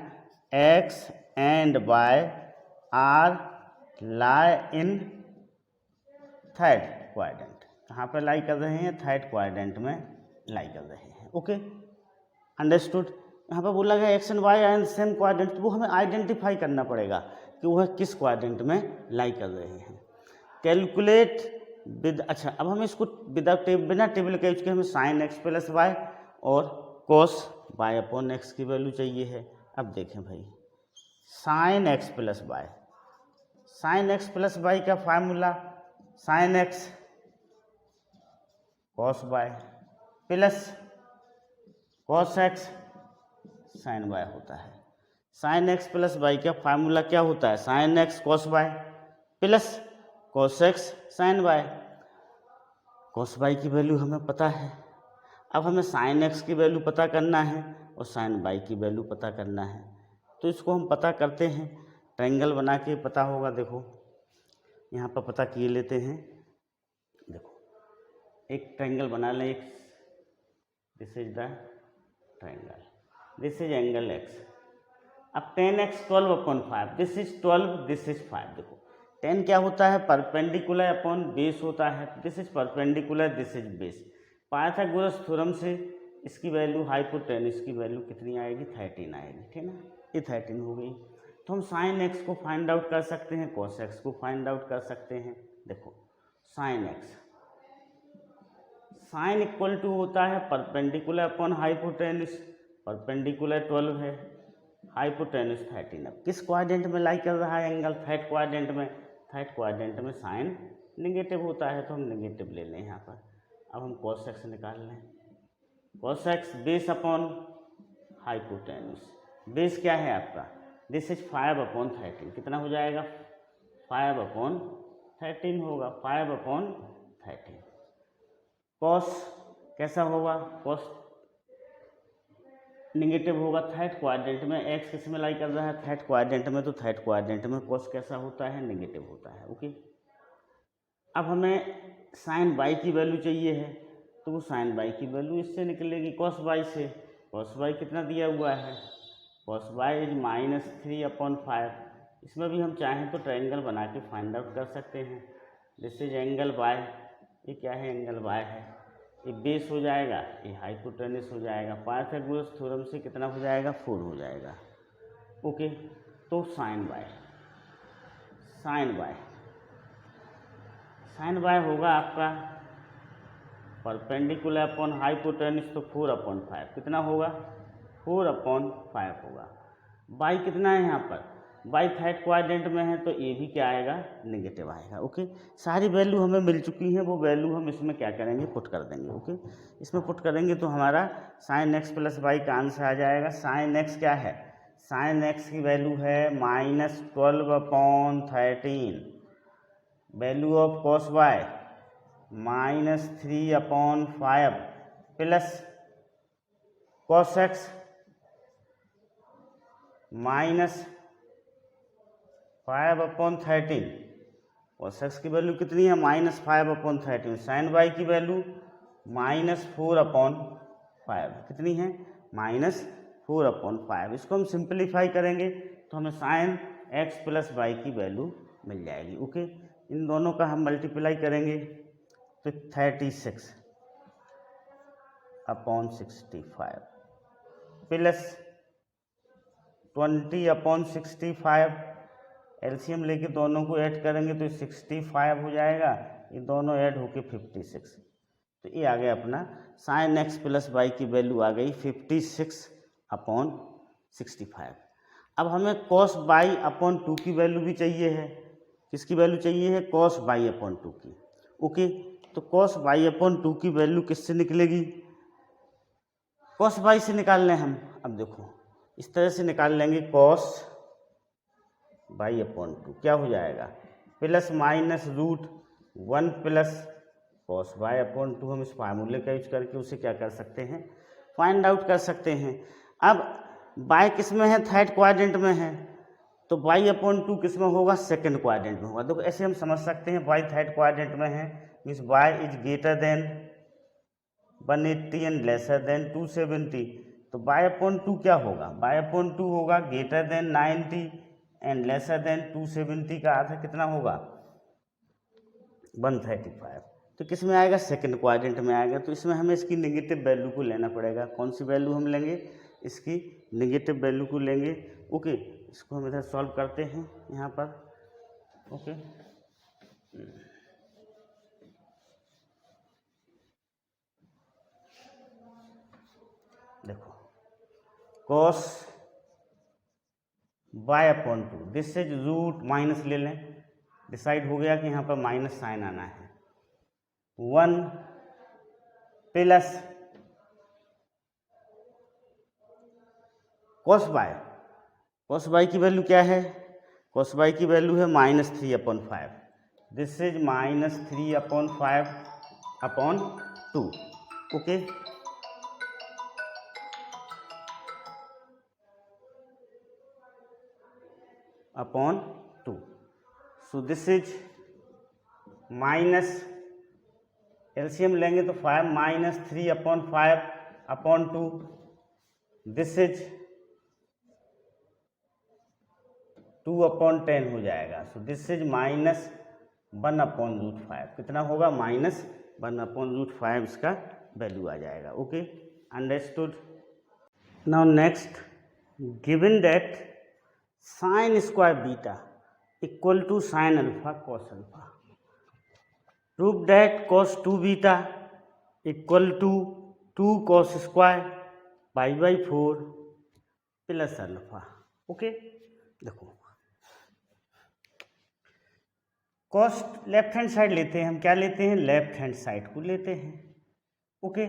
Speaker 1: x and y are lie in third quadrant. कहाँ पर लाई कर रहे हैं, थर्ड क्वाड्रेंट में लाई कर रहे हैं। Okay, understood. यहाँ पर बोला गया x and y are in same quadrant, वो हमें आइडेंटिफाई करना पड़ेगा कि वह किस क्वाड्रेंट में लाई कर रहे हैं। कैलकुलेट विद, अच्छा अब हमें इसको विदाउट बिना टेबल के उसके हमें साइन x प्लस वाई और cos y अपॉन x की वैल्यू चाहिए है। अब देखें भाई, sine x plus y, sine x plus y का formula sine x cos y plus cos x sine y होता है। साइन x प्लस वाई का फार्मूला क्या होता है, sine x cos y plus cos x sine y। cos y की value हमें पता है, अब हमें साइन x की वैल्यू पता करना है और साइन y की वैल्यू पता करना है। तो इसको हम पता करते हैं, ट्रायंगल बना के पता होगा। देखो यहाँ पर पता किए लेते हैं। देखो एक ट्रायंगल बना लें, एक this is the triangle, this is angle x। अब 10x 12/5, this is 12, this is 5। देखो 10 क्या होता है, परपेंडिकुलर अपॉन बेस होता है, this is perpendicular, this is base. Pythagoras theorem से इसकी वैल्यू हाइपोटेन्यूस की वैल्यू कितनी आएगी, 13 आएगी, ठीक ना, ये 13 हो गई। तो हम साइन x को फाइंड आउट कर सकते हैं, cos x को फाइंड आउट कर सकते हैं। देखो sine x, sine equal to होता है परपेंडिकुलर अपॉन हाइपोटेन्यूस, परपेंडिकुलर 12 है, हाइपोटेन्यूस 13। अब किस क्वाड्रेंट में लाई कर रहा है एंगल, थर्ड क्वाड्रेंट में। थर्ड क्वाड्रेंट में साइन नेगेटिव होता है तो हम नेगेटिव ले लें यहाँ पर। अब हम cos x निकाल लें, cos x base upon hypotenuse, base क्या है आपका, दिस इज 5/13, कितना हो जाएगा 5/13 होगा, 5/13। cos कैसा होगा, cos निगेटिव होगा थर्ड क्वाड्रेंट में, x किस में लाई कर रहा है, थर्ड क्वाड्रेंट में, तो थर्ड क्वाड्रेंट में cos कैसा होता है, नेगेटिव होता है। ओके, अब हमें साइन y की वैल्यू चाहिए है, तो वो साइन y की वैल्यू इससे निकलेगी cos y से। cos y कितना दिया हुआ है, cos y इज -3/5। इसमें भी हम चाहें तो ट्रायंगल बना के फाइंड आउट कर सकते हैं। दिस इज एंगल y, ये क्या है, एंगल y है, ये बेस हो जाएगा, ये हाइपोटेन्यूस हो जाएगा। पाइथागोरस थ्योरम से कितना हो जाएगा, 4 हो जाएगा। ओके, तो साइन y, साइन y होगा आपका परपेंडिकुलर अपॉन हाइपोटेन्यूस, तो 4/5 कितना होगा, 4/5 होगा। y कितना है यहाँ पर, बाई थर्ड क्वाड्रेंट में है तो ये भी क्या आएगा, नेगेटिव आएगा। ओके, सारी वैल्यू हमें मिल चुकी हैं, वो वैल्यू हम इसमें क्या करेंगे, पुट कर देंगे। ओके, इसमें पुट करेंगे तो हमारा साइन एक्स प्लस वाई का आंसर आ जाएगा। साइन एक्स क्या है, साइन एक्स की वैल्यू है -12/13, value of cos Y -3/5 plus cos X -5/13। Cos X की वैल्यू कितनी है, -5/13। साइन वाई की वैल्यू -4/5 कितनी है, -4/5। इसको हम सिंप्लीफाई करेंगे तो हमें साइन एक्स प्लस वाई की वैल्यू मिल जाएगी। ओके, इन दोनों का हम मल्टीप्लाई करेंगे तो 36/65 प्लस 20/65। एलसीएम लेके दोनों को ऐड करेंगे तो 65 हो जाएगा, ये दोनों ऐड होके 56। तो ये आ गया अपना साइन एक्स प्लस वाई की वैल्यू आ गई 56/65। अब हमें कॉस बाई अपॉन 2 की वैल्यू भी चाहिए है। किसकी वैल्यू चाहिए है, कॉस बाई अपॉन 2 की। ओके, तो कॉस बाई अपॉन 2 की वैल्यू किससे निकलेगी, कॉस बाई से निकाल लें हम। अब देखो इस तरह से निकाल लेंगे, कॉस बाई अपॉन 2 क्या हो जाएगा, ±√1 प्लस कॉस बाई अपॉन 2। हम इस फार्मूले का यूज करके उसे क्या कर सकते हैं, फाइंड आउट कर सकते हैं। अब बाई किस में है, थर्ड क्वाड्रेंट में है, तो बाई अपॉन 2 किस में होगा, सेकंड क्वाड्रेंट में होगा। देखो ऐसे हम समझ सकते हैं, बाई थर्ड क्वाड्रेंट में है means by is greater than 180 and lesser than 270। तो बाई अपॉन 2 क्या होगा, बाई अपॉन 2 होगा greater than 90 and lesser than 270 का अर्थ कितना होगा, 135। तो किस में आएगा, सेकंड क्वाड्रेंट में आएगा। तो इसमें हमें इसकी नेगेटिव वैल्यू को लेना पड़ेगा। कौन सी वैल्यू हम लेंगे, इसकी नेगेटिव वैल्यू को लेंगे। ओके, इसको हम इधर सॉल्व करते हैं यहाँ पर। ओके, देखो cos Y upon 2 this is root, minus ले लें, डिसाइड हो गया कि यहाँ पर माइनस साइन आना है, 1 प्लस कॉस बाय की वैल्यू क्या है, कॉस बाय की वैल्यू है -3/5। This is -3/5/2। Okay, upon 2। So this is minus, LCM लेंगे तो 5 -3/5/2। दिस इज 2/10 हो जाएगा। So this is -1/√5। कितना होगा, -1/√5 इसका वैल्यू आ जाएगा। Okay, understood. Now next, given that sine square beta equal to sine alpha cos alpha, prove that cos 2 beta equal to 2 cos square π/4 plus alpha. Okay, देखो cos left hand side लेते हैं हम, क्या लेते हैं, left hand side को लेते हैं। Okay,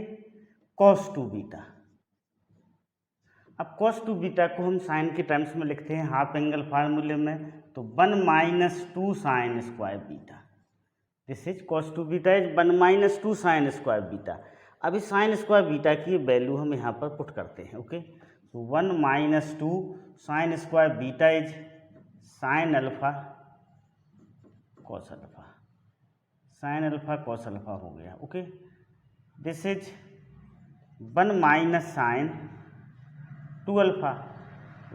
Speaker 1: cos 2 beta. अब cos 2 बीटा को हम साइन के टर्म्स में लिखते हैं हाफ एंगल फार्मूले में, तो 1 - 2 sine square beta. This is cos 2 beta is 1 - 2 sine square beta. अभी साइन स्क्वायर बीटा की वैल्यू हम यहाँ पर पुट करते हैं। ओके, तो 1 - 2 sine square beta is sine alpha cos alpha, sine alpha cos alpha हो गया। Okay, this is 1 - sine 2 alpha,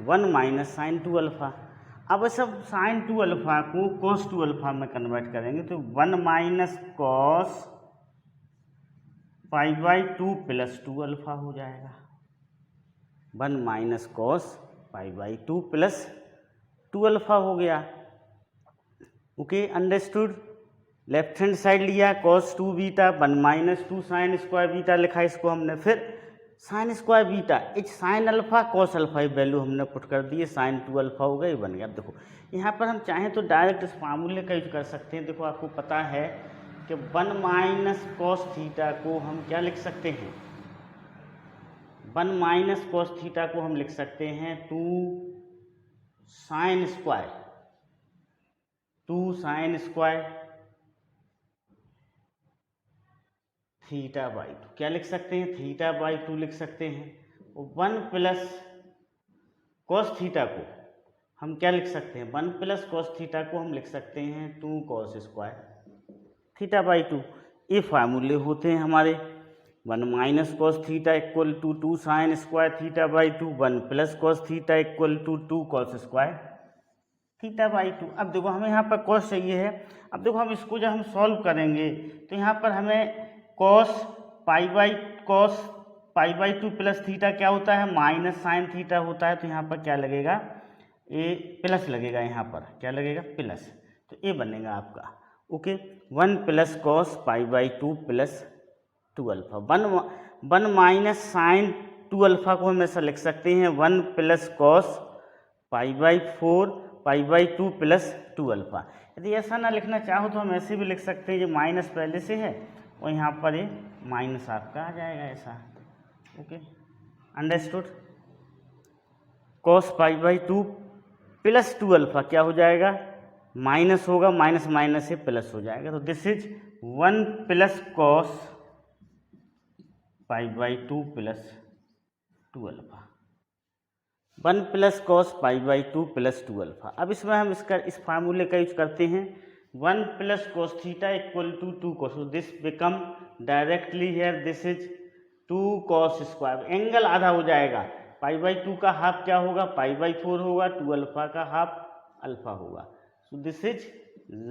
Speaker 1: 1 - sine 2 alpha. अब सब साइन 2 अल्फा को cos 2 अल्फा में कन्वर्ट करेंगे तो 1 - cos π/2 प्लस 2 अल्फा हो जाएगा। 1 - cos π/2 प्लस 2 अल्फा हो गया। Okay, understood. Left hand side लिया cos 2 beta, 1 - 2 sine square beta लिखा इसको हमने। फिर sign square beta etch sign alpha cos alpha, ये वैल्यू हमने पुट कर दी है, साइन 2 अल्फा हो गया, ये बन गया। अब देखो यहाँ पर हम चाहें तो डायरेक्ट इस फार्मूले का यूज कर सकते हैं। देखो आपको पता है कि 1 माइनस कॉस थीटा को हम क्या लिख सकते हैं, 1 माइनस कॉस थीटा को हम लिख सकते हैं 2 sine square, 2 sine square theta by 2, क्या लिख सकते हैं, थीटा बाई 2 लिख सकते हैं। 1 प्लस कॉस थीटा को हम क्या लिख सकते हैं, 1 प्लस कॉस थीटा को हम लिख सकते हैं 2 कॉस स्क्वायर थीटा बाई 2। ये फार्मूले होते हैं हमारे। 1 minus cos theta equal to 2 sine square theta by 2, 1 plus cos theta equal to 2 cos square theta by 2। अब देखो हमें यहाँ पर कॉस चाहिए है। अब देखो हम इसको जब हम सॉल्व करेंगे तो यहाँ पर हमें cos pi by 2 plus theta क्या होता है, माइनस साइन थीटा होता है। तो यहाँ पर क्या लगेगा, ये प्लस लगेगा, यहाँ पर क्या लगेगा, प्लस। तो ये बनेगा आपका okay 1 plus cos pi by 2 plus 2 alpha. 1 minus sine 2 alpha को हम ऐसा लिख सकते हैं 1 plus cos pi by 4 pi by 2 plus 2 alpha. यदि ऐसा ना लिखना चाहो तो हम ऐसे भी लिख सकते हैं, जो माइनस पहले से है और यहाँ पर ये माइनस आपका आ जाएगा ऐसा। Okay understood. Cos pi by 2 plus 2 alpha क्या हो जाएगा, माइनस होगा, माइनस माइनस से प्लस हो जाएगा। तो this is 1 plus cos pi by 2 plus 2 alpha, 1 plus cos pi by 2 plus 2 alpha. अब इसमें हम इस फार्मूले का यूज करते हैं 1 plus cos theta equal to 2 cos, this become directly here this is 2 cos square. Angle आधा हो जाएगा, पाई बाई 2 का हाफ क्या होगा, पाई बाई 4 होगा, 2 अल्फा का हाफ अल्फा होगा। So this is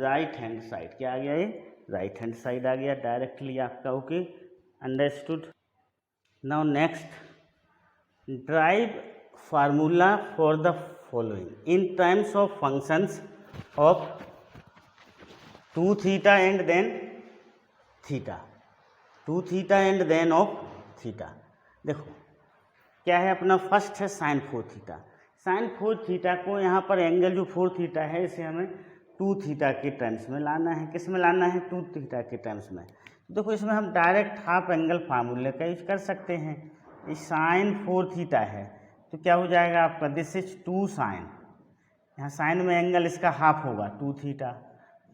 Speaker 1: right hand side, क्या आ गया, ये राइट हैंड साइड आ गया डायरेक्टली आपका। Okay understood. Now next derive formula for the following in terms of functions of 2 theta and then theta, 2 theta and then of theta. देखो क्या है अपना, first है साइन 4 थीटा। साइन 4 थीटा को यहाँ पर एंगल जो 4 थीटा है इसे हमें 2 थीटा के टर्म्स में लाना है। किस में लाना है, 2 थीटा के टर्म्स में। देखो इसमें हम डायरेक्ट हाफ एंगल फार्मूले का यूज कर सकते हैं। ये साइन 4 थीटा है तो क्या हो जाएगा आपका, दिस इज 2 साइन, यहाँ साइन में एंगल इसका हाफ होगा 2 थीटा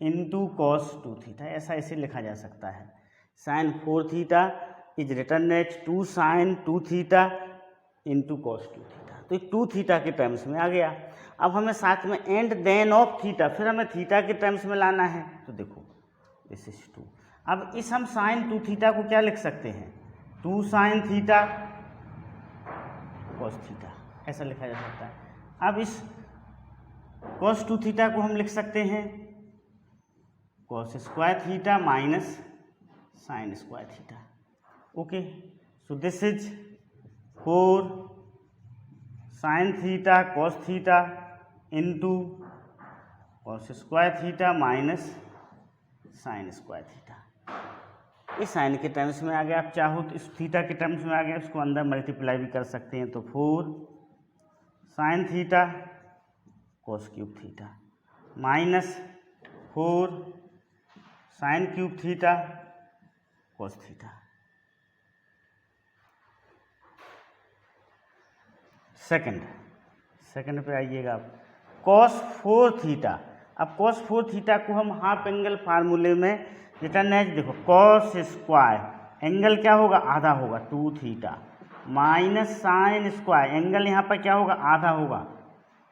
Speaker 1: इंटू कॉस 2 थीटा, ऐसा इसे लिखा जा सकता है। Sine 4 theta is written as 2 sine 2 theta into cos 2 theta. तो 2 थीटा के टर्म्स में आ गया। अब हमें साथ में एंड देन ऑफ थीटा, फिर हमें थीटा के टर्म्स में लाना है। तो देखो दिस इज 2। अब इस हम साइन 2 थीटा को क्या लिख सकते हैं, 2 साइन थीटा कॉस थीटा, ऐसा लिखा जा सकता है। अब इस कॉस 2 थीटा को हम लिख सकते हैं cos square theta minus sine square theta. Okay so this is 4 sign theta cos theta into cos square theta minus sine square theta. इस साइन के टर्म्स में आ गया, आप चाहो तो इस थीटा के टर्म्स में आ गया, इसको अंदर मल्टीप्लाई भी कर सकते हैं। तो 4 sign theta cos cube theta minus 4 sine cube theta cos theta. Second पे आइएगा आप, कॉस 4 थीटा। अब कॉस 4 थीटा को हम हाफ एंगल फार्मूले में रिटर्न एज, देखो कॉस स्क्वायर एंगल क्या होगा, आधा होगा 2 theta minus sine square angle यहाँ पर क्या होगा, आधा होगा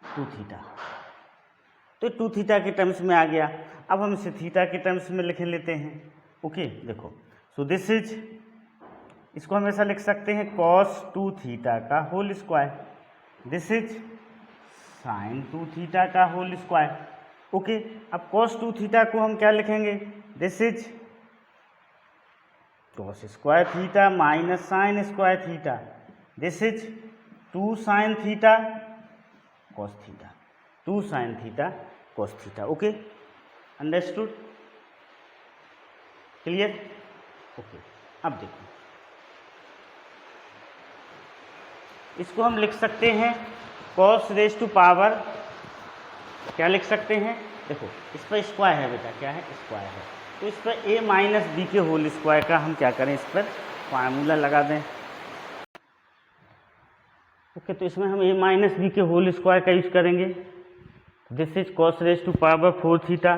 Speaker 1: 2 थीटा। तो 2 थीटा के टर्म्स में आ गया। अब हम इसे थीटा के टर्म्स में लिख लेते हैं। ओके देखो सो दिस इज, इसको हम ऐसा लिख सकते हैं कॉस 2 थीटा का whole square, this is sine 2 theta का होल स्क्वायर। ओके अब कॉस 2 थीटा को हम क्या लिखेंगे, this is cos square theta minus sine square theta, this is 2 sine theta cos theta, 2 sine theta cos theta. Okay understood, clear. Okay अब देखो इसको हम लिख सकते हैं cos रेज टू पावर, क्या लिख सकते हैं, देखो इस पर स्क्वायर है बेटा, क्या है, स्क्वायर है, तो इस पर a माइनस बी के होल स्क्वायर का हम क्या करें, इस पर फार्मूला लगा दें। ओके, तो इसमें हम a माइनस बी के होल स्क्वायर का यूज करेंगे। This is cos raise to power 4 theta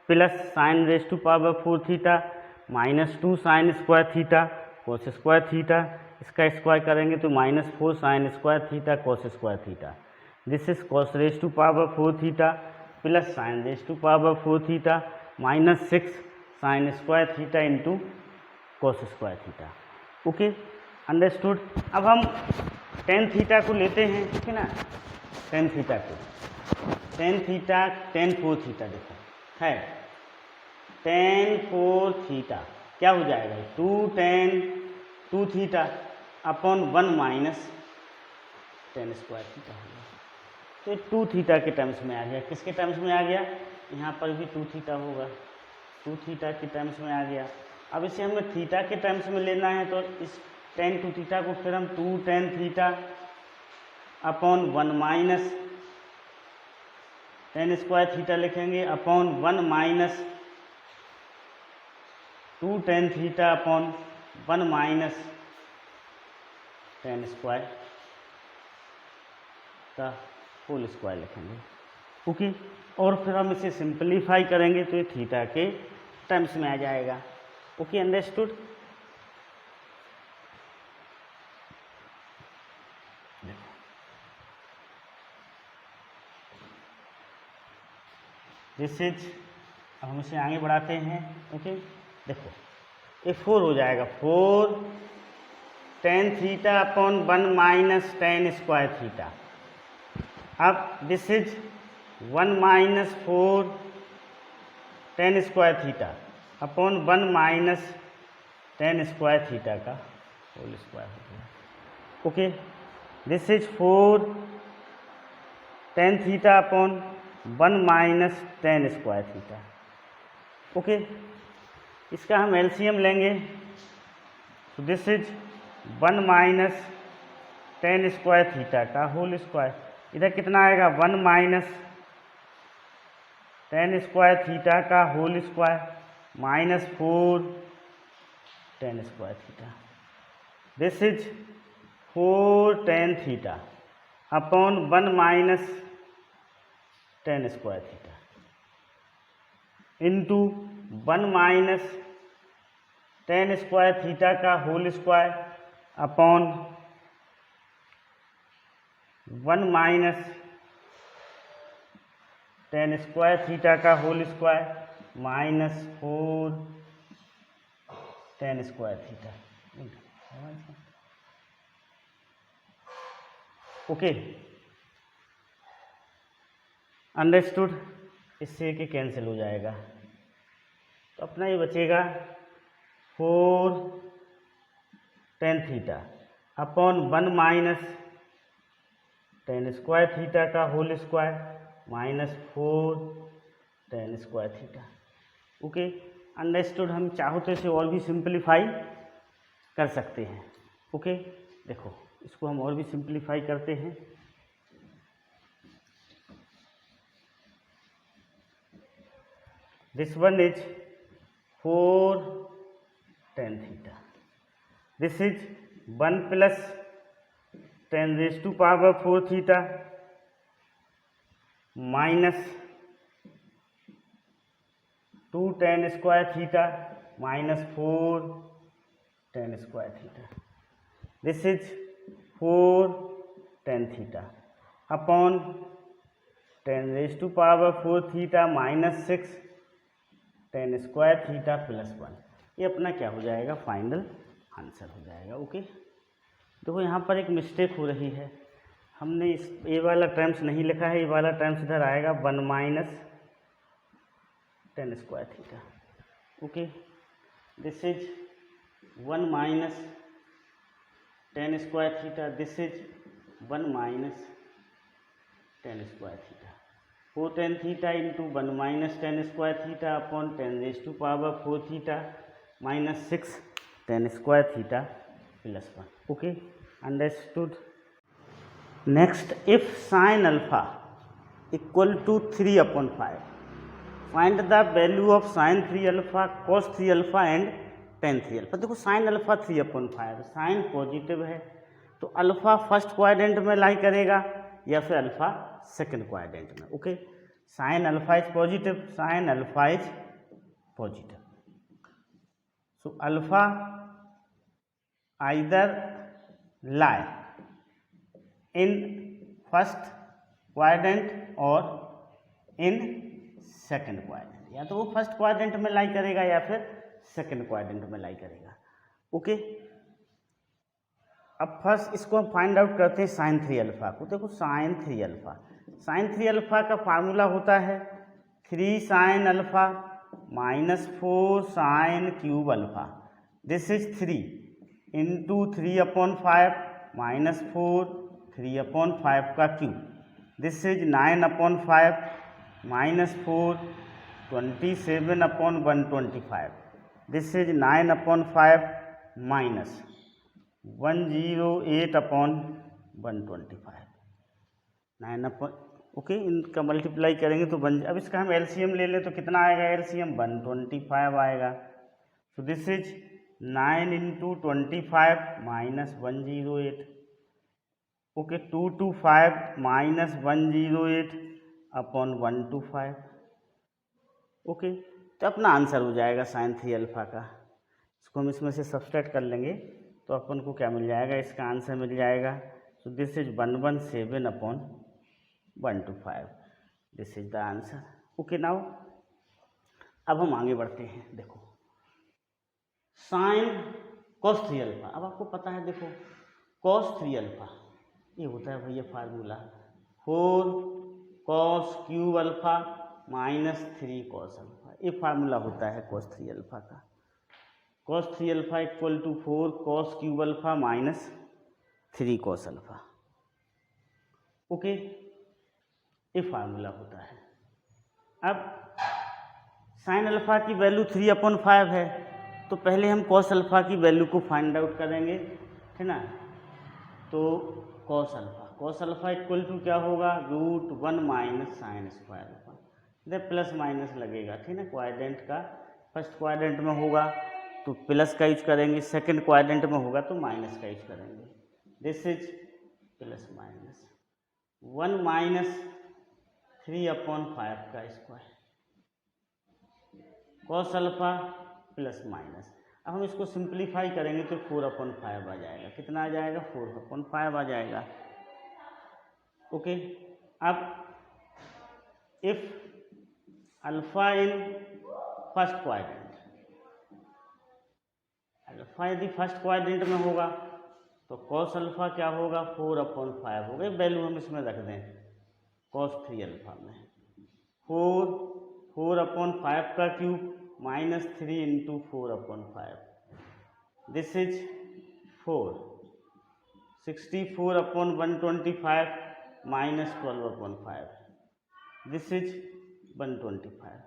Speaker 1: plus sine raise to power 4 theta minus 2 sine square theta cos square theta, इसका स्क्वायर करेंगे तो minus 4 sine square theta cos square theta. This is cos raise to power 4 theta plus sine raise to power 4 theta minus 6 sine square theta into cos square theta. Okay, understood. अब हम tan theta को लेते हैं, ठीक है ना, tan theta को, tan theta tan 4 theta, देखो है टेन 4 थीटा क्या हो जाएगा, 2 ten 2 theta upon 1 minus tan square theta हो गया। तो 2 थीटा के टर्म्स में आ गया, किसके टर्म्स में आ गया, यहाँ पर भी 2 थीटा होगा, 2 थीटा के टर्म्स में आ गया। अब इसे हमें थीटा के टर्म्स में लेना है, तो इस टेन 2 थीटा को फिर हम 2 tan theta upon 1 minus tan square theta लिखेंगे upon 1 minus 2 tan theta upon 1 minus tan square का होल स्क्वायर लिखेंगे। ओके, और फिर हम इसे सिंपलीफाई करेंगे तो ये थीटा के टर्म्स में आ जाएगा। Okay, understood. दिस इज, अब हम इसे आगे बढ़ाते हैं। ओके, देखो ये 4 हो जाएगा, 4 tan theta upon 1 minus tan square theta. अब this is 1 minus 4 tan square theta upon 1 minus tan square theta का होल स्क्वायर हो गया। Okay, this is 4 tan theta upon 1 minus tan square theta. Okay, इसका हम LCM लेंगे, तो this is 1 minus tan square theta का whole square, इधर कितना आएगा, 1 माइनस टेन स्क्वायर थीटा का whole square minus 4 tan square theta. This is 4 tan theta upon 1 minus tan square theta into 1 minus tan square theta का whole square upon 1 minus tan square theta का whole square minus 4 tan square theta. Okay, understood. इससे के cancel हो जाएगा, तो अपना ये बचेगा 4 tan theta upon 1 minus tan square theta का whole square minus 4 tan square theta. Okay, understood. हम चाहो तो इसे और भी सिंपलीफाई कर सकते हैं। ओके, देखो इसको हम और भी सिंपलीफाई करते हैं। This one is 4 tan theta, this is 1 plus tan raise to power 4 theta minus 2 tan square theta minus 4 tan square theta. This is 4 tan theta upon tan raise to power 4 theta minus 6 tan square theta plus 1। ये अपना क्या हो जाएगा, final answer हो जाएगा। Okay, देखो यहाँ पर एक मिस्टेक हो रही है, हमने इस ए वाला टर्म्स नहीं लिखा है, ये वाला टर्म्स इधर आएगा 1 minus tan square theta. Okay, this is 1 minus tan square theta, this is 1 minus tan square theta, 4 tan theta into 1 minus tan square theta upon tan raise to power 4 theta minus 6 tan square theta plus 1। Okay, understood. Next, if sine alpha equal to 3/5, find the value of sine 3 alpha, cos 3 alpha and tan 3 alpha. देखो sine alpha 3/5, sign positive है तो alpha first quadrant में लाई करेगा या फिर alpha second quadrant में। Okay, sine alpha is positive, sine alpha is positive, so alpha either lie in first quadrant और in second quadrant, या तो वो फर्स्ट क्वाड्रेंट में लाई करेगा या फिर सेकंड क्वाड्रेंट में लाई करेगा। ओके, अब फर्स्ट इसको हम फाइंड आउट करते हैं साइन 3 अल्फा को। देखो साइन 3 अल्फा, साइन 3 अल्फा का फार्मूला होता है 3 sine alpha minus 4 sine cube alpha, this is 3 into 3/5 minus 4 3/5 का cube, this is 9/5 minus 4 27/125, this is 9/5 minus 108/125, 9 okay, इनका मल्टीप्लाई करेंगे तो अब इसका हम एलसीएम ले लें तो कितना आएगा, एलसीएम 125 आएगा। सो this is 9 into 25 minus 108, okay, 225 minus 108/125। Okay, तो अपना आंसर हो जाएगा साइन 3 अल्फा का। इसको हम इसमें से सब्सट्रैक्ट कर लेंगे तो अपन को क्या मिल जाएगा, इसका आंसर मिल जाएगा। So this is 117/125, this is the answer. Okay, now अब हम आगे बढ़ते हैं। देखो साइन कॉस 3 अल्फा, अब आपको पता है देखो कॉस 3 अल्फा ये होता है भैया formula 4 cos cube alpha minus 3 cos alpha, ये फार्मूला होता है कॉस 3 अल्फा का। Cos 3 alpha equal to 4 cos cube alpha minus 3 cos alpha. Okay, ये फार्मूला होता है। अब साइन अल्फा की वैल्यू 3/5 है तो पहले हम कॉस अल्फा की वैल्यू को फाइंड आउट करेंगे, है ना। तो कॉस अल्फा इक्वल टू क्या होगा, √1 माइनस साइन स्क्वायर अल्फा, इधर प्लस माइनस लगेगा, ठीक है। क्वाड्रेंट का फर्स्ट क्वाड्रेंट में होगा तो प्लस का यूज करेंगे, सेकंड क्वाड्रेंट में होगा तो माइनस का यूज करेंगे, this is plus minus 1 minus 3/5 का square, cos alpha plus minus. अब हम इसको सिंप्लीफाई करेंगे तो 4/5 आ जाएगा, कितना आ जाएगा, 4/5 आ जाएगा। ओके, अब if alpha in first quadrant, alpha यदि फर्स्ट क्वाड्रेंट में होगा तो कॉस अल्फा क्या होगा, 4/5 होगा। वैल्यू हम इसमें रख दें कॉस 3 अल्फा में 4/5 का cube minus 3 into 4/5, this is 4 64/125 minus 12/5, this is 125।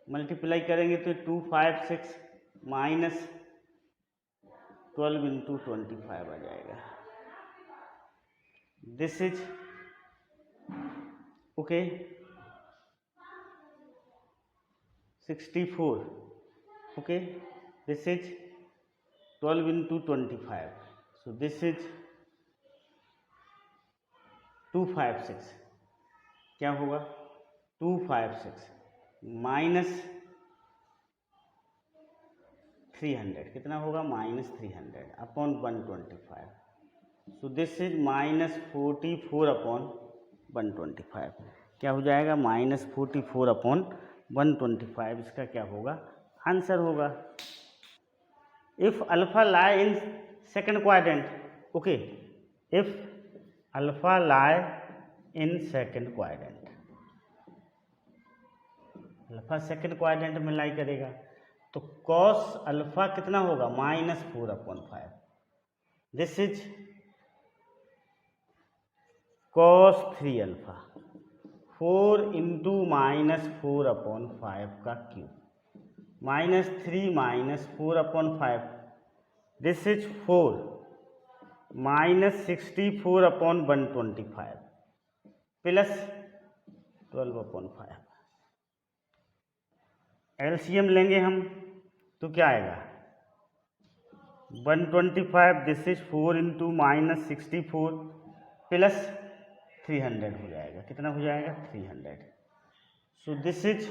Speaker 1: Multiply करेंगे तो 256 माइनस 12 इंटू 25 आ जाएगा, this is okay 64, okay, this is 12 into 25, so this is 256, क्या होगा 256 माइनस 300, कितना होगा minus 300/125, so this is minus 44/125, क्या हो जाएगा माइनस 44/125, इसका क्या होगा आंसर होगा। If alpha lie in second quadrant, okay, if alpha lie in second quadrant, alpha second quadrant में लाई करेगा तो कॉस अल्फा कितना होगा minus 4/5, this is cos 3 alpha 4 into minus 4/5 का cube minus 3 minus 4/5, this is 4 -64 upon 125 plus 12/5। LCM लेंगे हम तो क्या आएगा 125, दिस इज 4 इंटू -64 प्लस 300 हो जाएगा। कितना हो जाएगा 300। सो दिस इज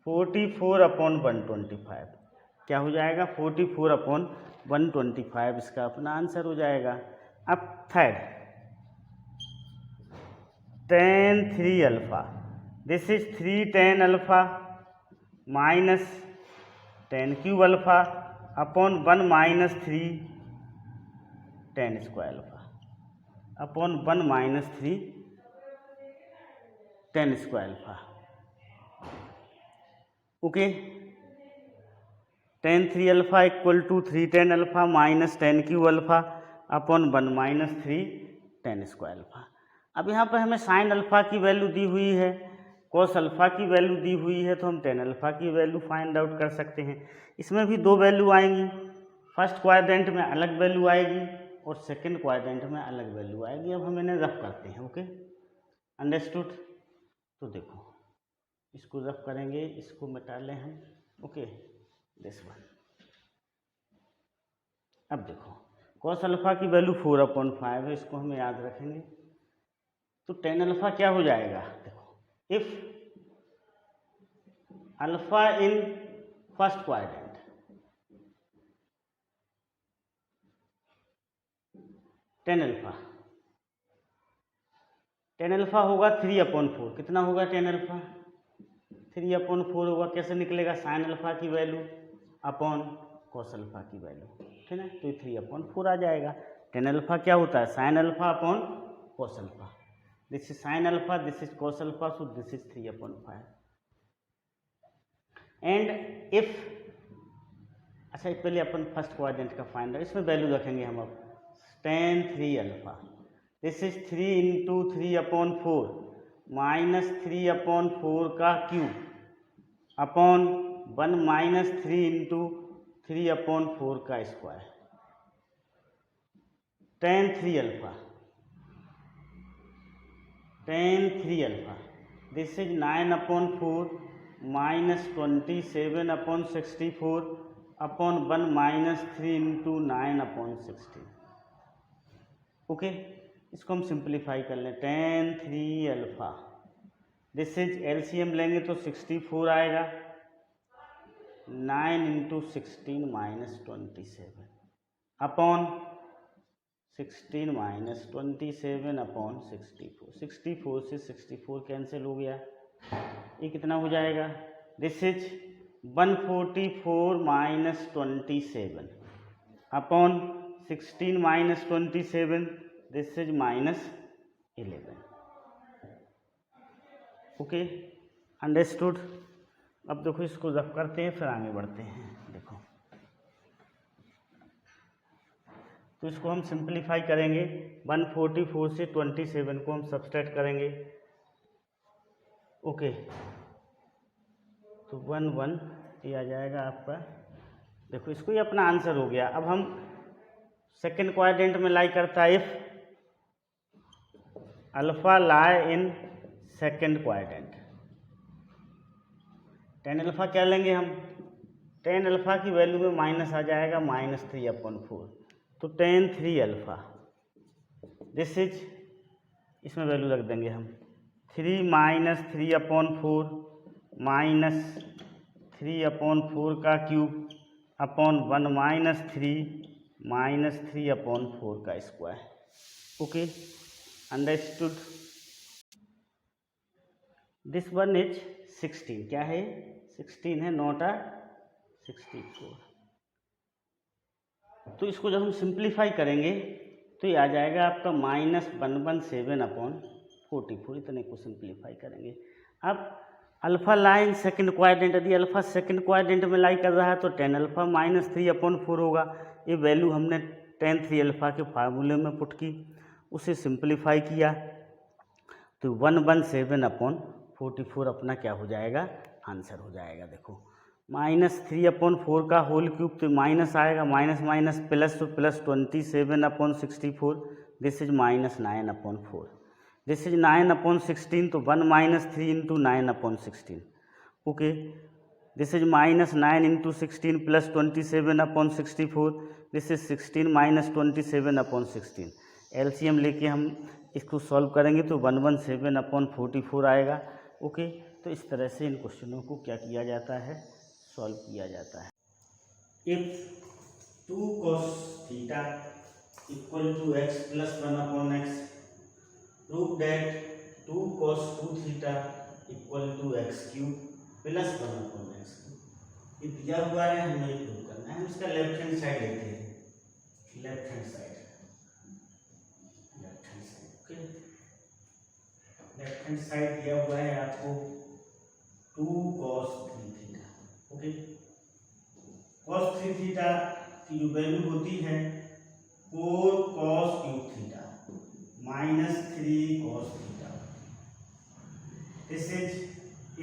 Speaker 1: 44 अपॉन 125। क्या हो जाएगा 44 अपॉन 125 इसका अपना आंसर हो जाएगा। अब third tan 3 alpha, this is 3 tan alpha minus tan cube alpha upon 1 minus 3 tan square alpha upon 1 minus 3 tan square alpha. Okay, tan 3 alpha equal to 3 tan alpha minus tan cube alpha upon 1 minus 3 tan square alpha. अब यहाँ पर हमें sine alpha की value दी हुई है, cos alpha की value दी हुई है, तो हम tan अल्फा की वैल्यू फाइंड आउट कर सकते हैं। इसमें भी दो वैल्यू आएंगी, फर्स्ट क्वाड्रेंट में अलग वैल्यू आएगी और सेकंड क्वाड्रेंट में अलग वैल्यू आएगी। अब हम इन्हें रफ करते हैं। Okay, understood. तो देखो इसको रफ करेंगे, इसको मिटा लें हम। Okay, this one. अब देखो कॉस अल्फा की वैल्यू 4/5 है, इसको हम याद रखेंगे। तो tan अल्फा क्या हो जाएगा, देखो if alpha in first quadrant, tan alpha होगा 3/4। कितना होगा tan अल्फा 3/4 होगा। कैसे निकलेगा, साइन अल्फा की वैल्यू अपॉन कॉस अल्फा की वैल्यू, ठीक है ना। तो 3/4 आ जाएगा। tan अल्फा क्या होता है, sine alpha upon cos alpha. This is sine alpha, this is cos alpha, so this is 3/5। And if, अच्छा पहले अपन फर्स्ट क्वाड्रेंट का फाइंड आउट, इसमें वैल्यू रखेंगे हम। अब tan 3 alpha, this is 3 into 3/4 minus 3/4 का क्यूब अपॉन 1 माइनस 3 इंटू 3/4 का square. tan 3 alpha, this is 9/4 minus 27/64 upon 1 minus 3 into 9/16। Okay, इसको हम सिंप्लीफाई कर लें। tan 3 alpha, this is LCM लेंगे तो 64 आएगा, 9 into 16 minus 27 upon 16 minus 27 upon 64। 64 से 64 कैंसिल हो गया, ये कितना हो जाएगा, this is 144 minus 27 upon 16 minus 27, this is -11। Okay, understood. अब देखो इसको रफ करते हैं, फिर आगे बढ़ते हैं। देखो तो इसको हम सिंप्लीफाई करेंगे। 144 से 27 को हम सब्सट्रैक्ट करेंगे। ओके, तो 1 ये आ जाएगा आपका। देखो इसको ये अपना आंसर हो गया। अब हम सेकंड क्वाड्रेंट में लाई करता है, if alpha lie in second quadrant, tan alpha क्या लेंगे हम, tan अल्फा की वैल्यू में माइनस आ जाएगा -3/4। तो tan 3 अल्फा, दिस इज, इसमें वैल्यू रख देंगे हम 3 माइनस 3/4 माइनस 3/4 का क्यूब अपॉन 1 माइनस 3/4 का square. Okay, understood. This one is 16, क्या है 16 है, नॉट 64। तो इसको जब हम सिंप्लीफाई करेंगे तो ये आ जाएगा आपका -117/44। इतने को सिंप्लीफाई करेंगे। अब अल्फा लाइन सेकंड क्वाड्रेंट, यदि अल्फा सेकंड क्वाड्रेंट में लाई कर रहा है तो tan अल्फा -3/4 होगा। ये वैल्यू हमने tan 3 अल्फा के फार्मूले में पुट की, उसे सिंप्लीफाई किया तो 117/44 अपना क्या हो जाएगा, आंसर हो जाएगा। देखो -3/4 का होल क्यूब, तो माइनस आएगा, माइनस माइनस प्लस, तो plus 27/64, this is -9/4, this is 9/16, तो 1 - 3 × 9/16, okay, this is -9 × 16 + 27/64, this is 16 - 27/16, LCM लेके हम इसको सॉल्व करेंगे तो 117/44 आएगा, ओके। तो इस तरह से इन क्वेश्चनों को क्या किया जाता है, सॉल्व किया जाता है। If 2 cos theta equal to x + 1/x, prove that 2 cos 2 theta equal to x³ + 1/x। ये दिया हुआ है, हमें ये प्रूव करना है। हम इसका लेफ्ट हैंड साइड लेते हैं, left hand side, okay. Left hand side दिया हुआ है आपको 2 cos 3 theta, okay. cos 3 theta की जो वैल्यू होती है 4 cos³ theta -3 cos theta, this is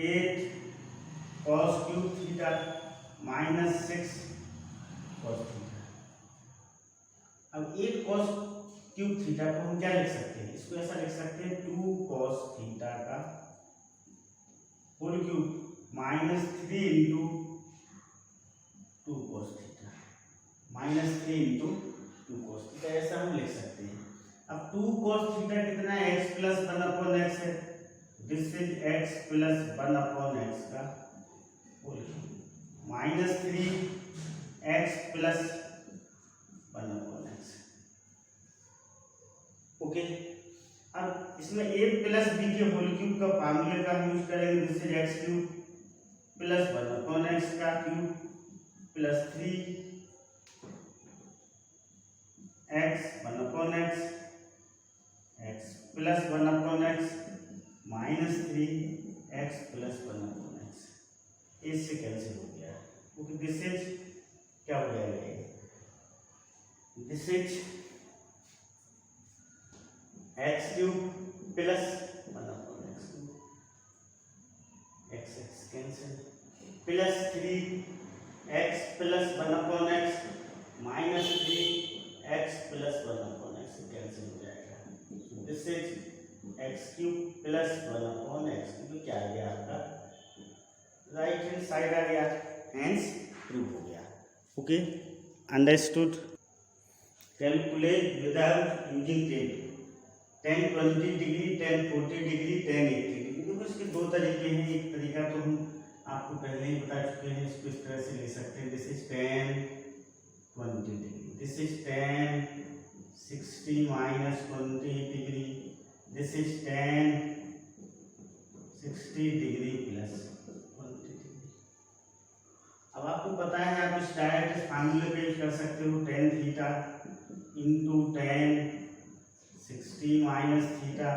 Speaker 1: 8 cos³ theta -6 cos theta. अब 8 cos³ थीटा को हम क्या लिख सकते हैं, इसको ऐसा लिख सकते हैं 2 cos थीटा का whole cube -3 × 2 cos theta, -3 × 2 cos theta, ऐसा हम लिख सकते हैं। अब 2 cos थीटा कितना है, x + 1/x है, दिस इज x + 1/x का whole cube -3 x + 1/x, okay. अब इसमें a + b के होल क्यूब का फार्मूले का हम यूज करेंगे, दिस इज x³ + 1/x का cube + 3 x 1/x, x + 1/x -3 x + 1/x, इससे कैंसिल हो गया, ओके। दिस इज क्या हो जाएगा, this is x³ + 1/x, x cancel, +3 x + 1/x -3 x + 1/x cancel हो जाएगा, दिस इज x³ + 1/x, तो क्या आ गया आपका, राइट हैंड साइड आ गया, हेंस प्रूव हो गया, okay. Understood. Calculate without using tape, 10 20 degree, 10 40 degree, 10 80 degree. देखो इसके दो तरीके हैं, एक तरीका तो हम आपको पहले ही बता चुके हैं, इसको इस तरह से ले सकते हैं, this is 10 20 degree, this is 10 60 - 20 degree, this is 10 60 degree + 20 degree. अब आपको पता है, आप इस डायरेक्ट फार्मूले पे यूज कर सकते हो, 10 theta into 10 60 - theta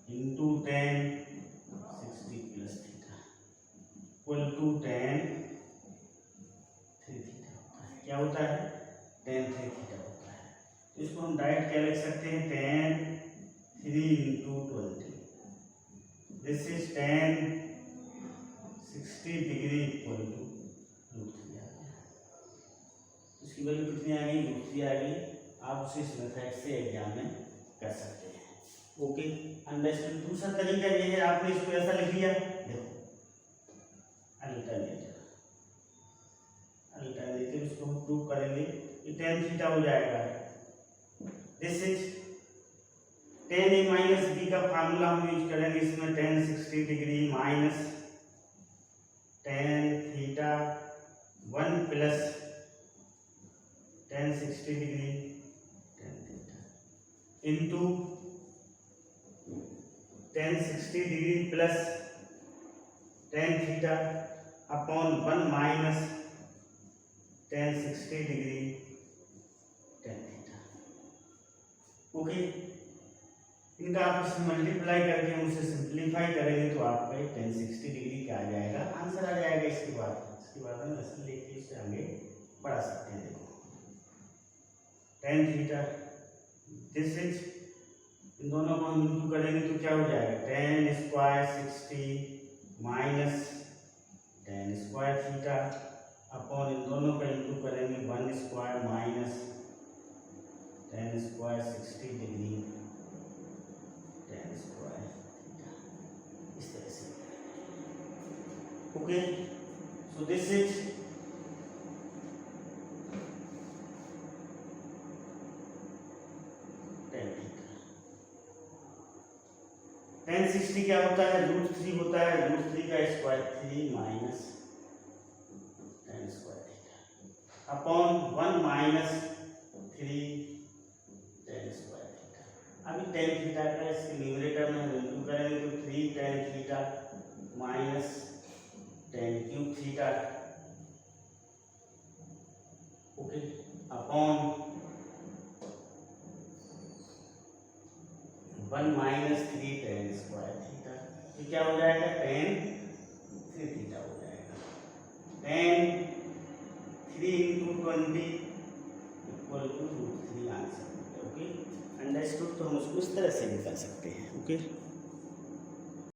Speaker 1: into 10 60 + theta equal to 10 3 theta होता है। क्या होता है, 10 3 थीटा होता है। तो इसको हम डायरेक्ट क्या लिख सकते हैं, 10 3 × 20, this is 10 60 degree equal to √3 आ गया। इसकी वैल्यू कितनी आ गई, √3 आ गई। आप उसे इस मेथड से एग्जाम में कर सकते हैं, ओके। अंडरस्टैंड। दूसरा तरीका ये है, आपने इसको ऐसा लिख लिया, देखो अल्टरनेटिव इसको हम प्रूव करेंगे, ये 10 थीटा हो जाएगा, दिस इज 10a - b का फार्मूला हम यूज करेंगे, इसमें 10 60 degree minus 10 theta 1 + 10 60 degree 10 theta into 10 60 degree + 10 theta upon 1 - 10 60 degree 10 theta, okay. इनका आपस में मल्टीप्लाई करके हम उसे सिंप्लीफाई करेंगे तो आपका 10 60 डिग्री का आ जाएगा, आंसर आ जाएगा। इसके बाद हम ऐसे लेके इसे आगे बढ़ा सकते हैं। देखो 10 थीटा, दिस इज, इन दोनों को हम इंटू करेंगे तो क्या हो जाएगा, 10² 60 - टेन स्क्वायर थीटा अपॉन इन दोनों का इंटू करेंगे 1 square minus tan square 60 degree ten square theta, इस तरह से। Okay, so this is ten 60 क्या होता है, √3 होता है, √3 का square 3 minus tan square theta upon 1 minus 3 ten square theta. अभी टेन थीटा का इसके न्यूमरेटर में हम इंटू करेंगे तो 3 tan theta minus ten cube theta, okay, upon 1 minus 3 ten square theta, तो क्या हो जाएगा, टेन 3 थीटा हो जाएगा। Ten 3 into 20 equal to √3 answer. Okay, understood. तो हम उसको इस तरह से भी कर सकते हैं। ओके।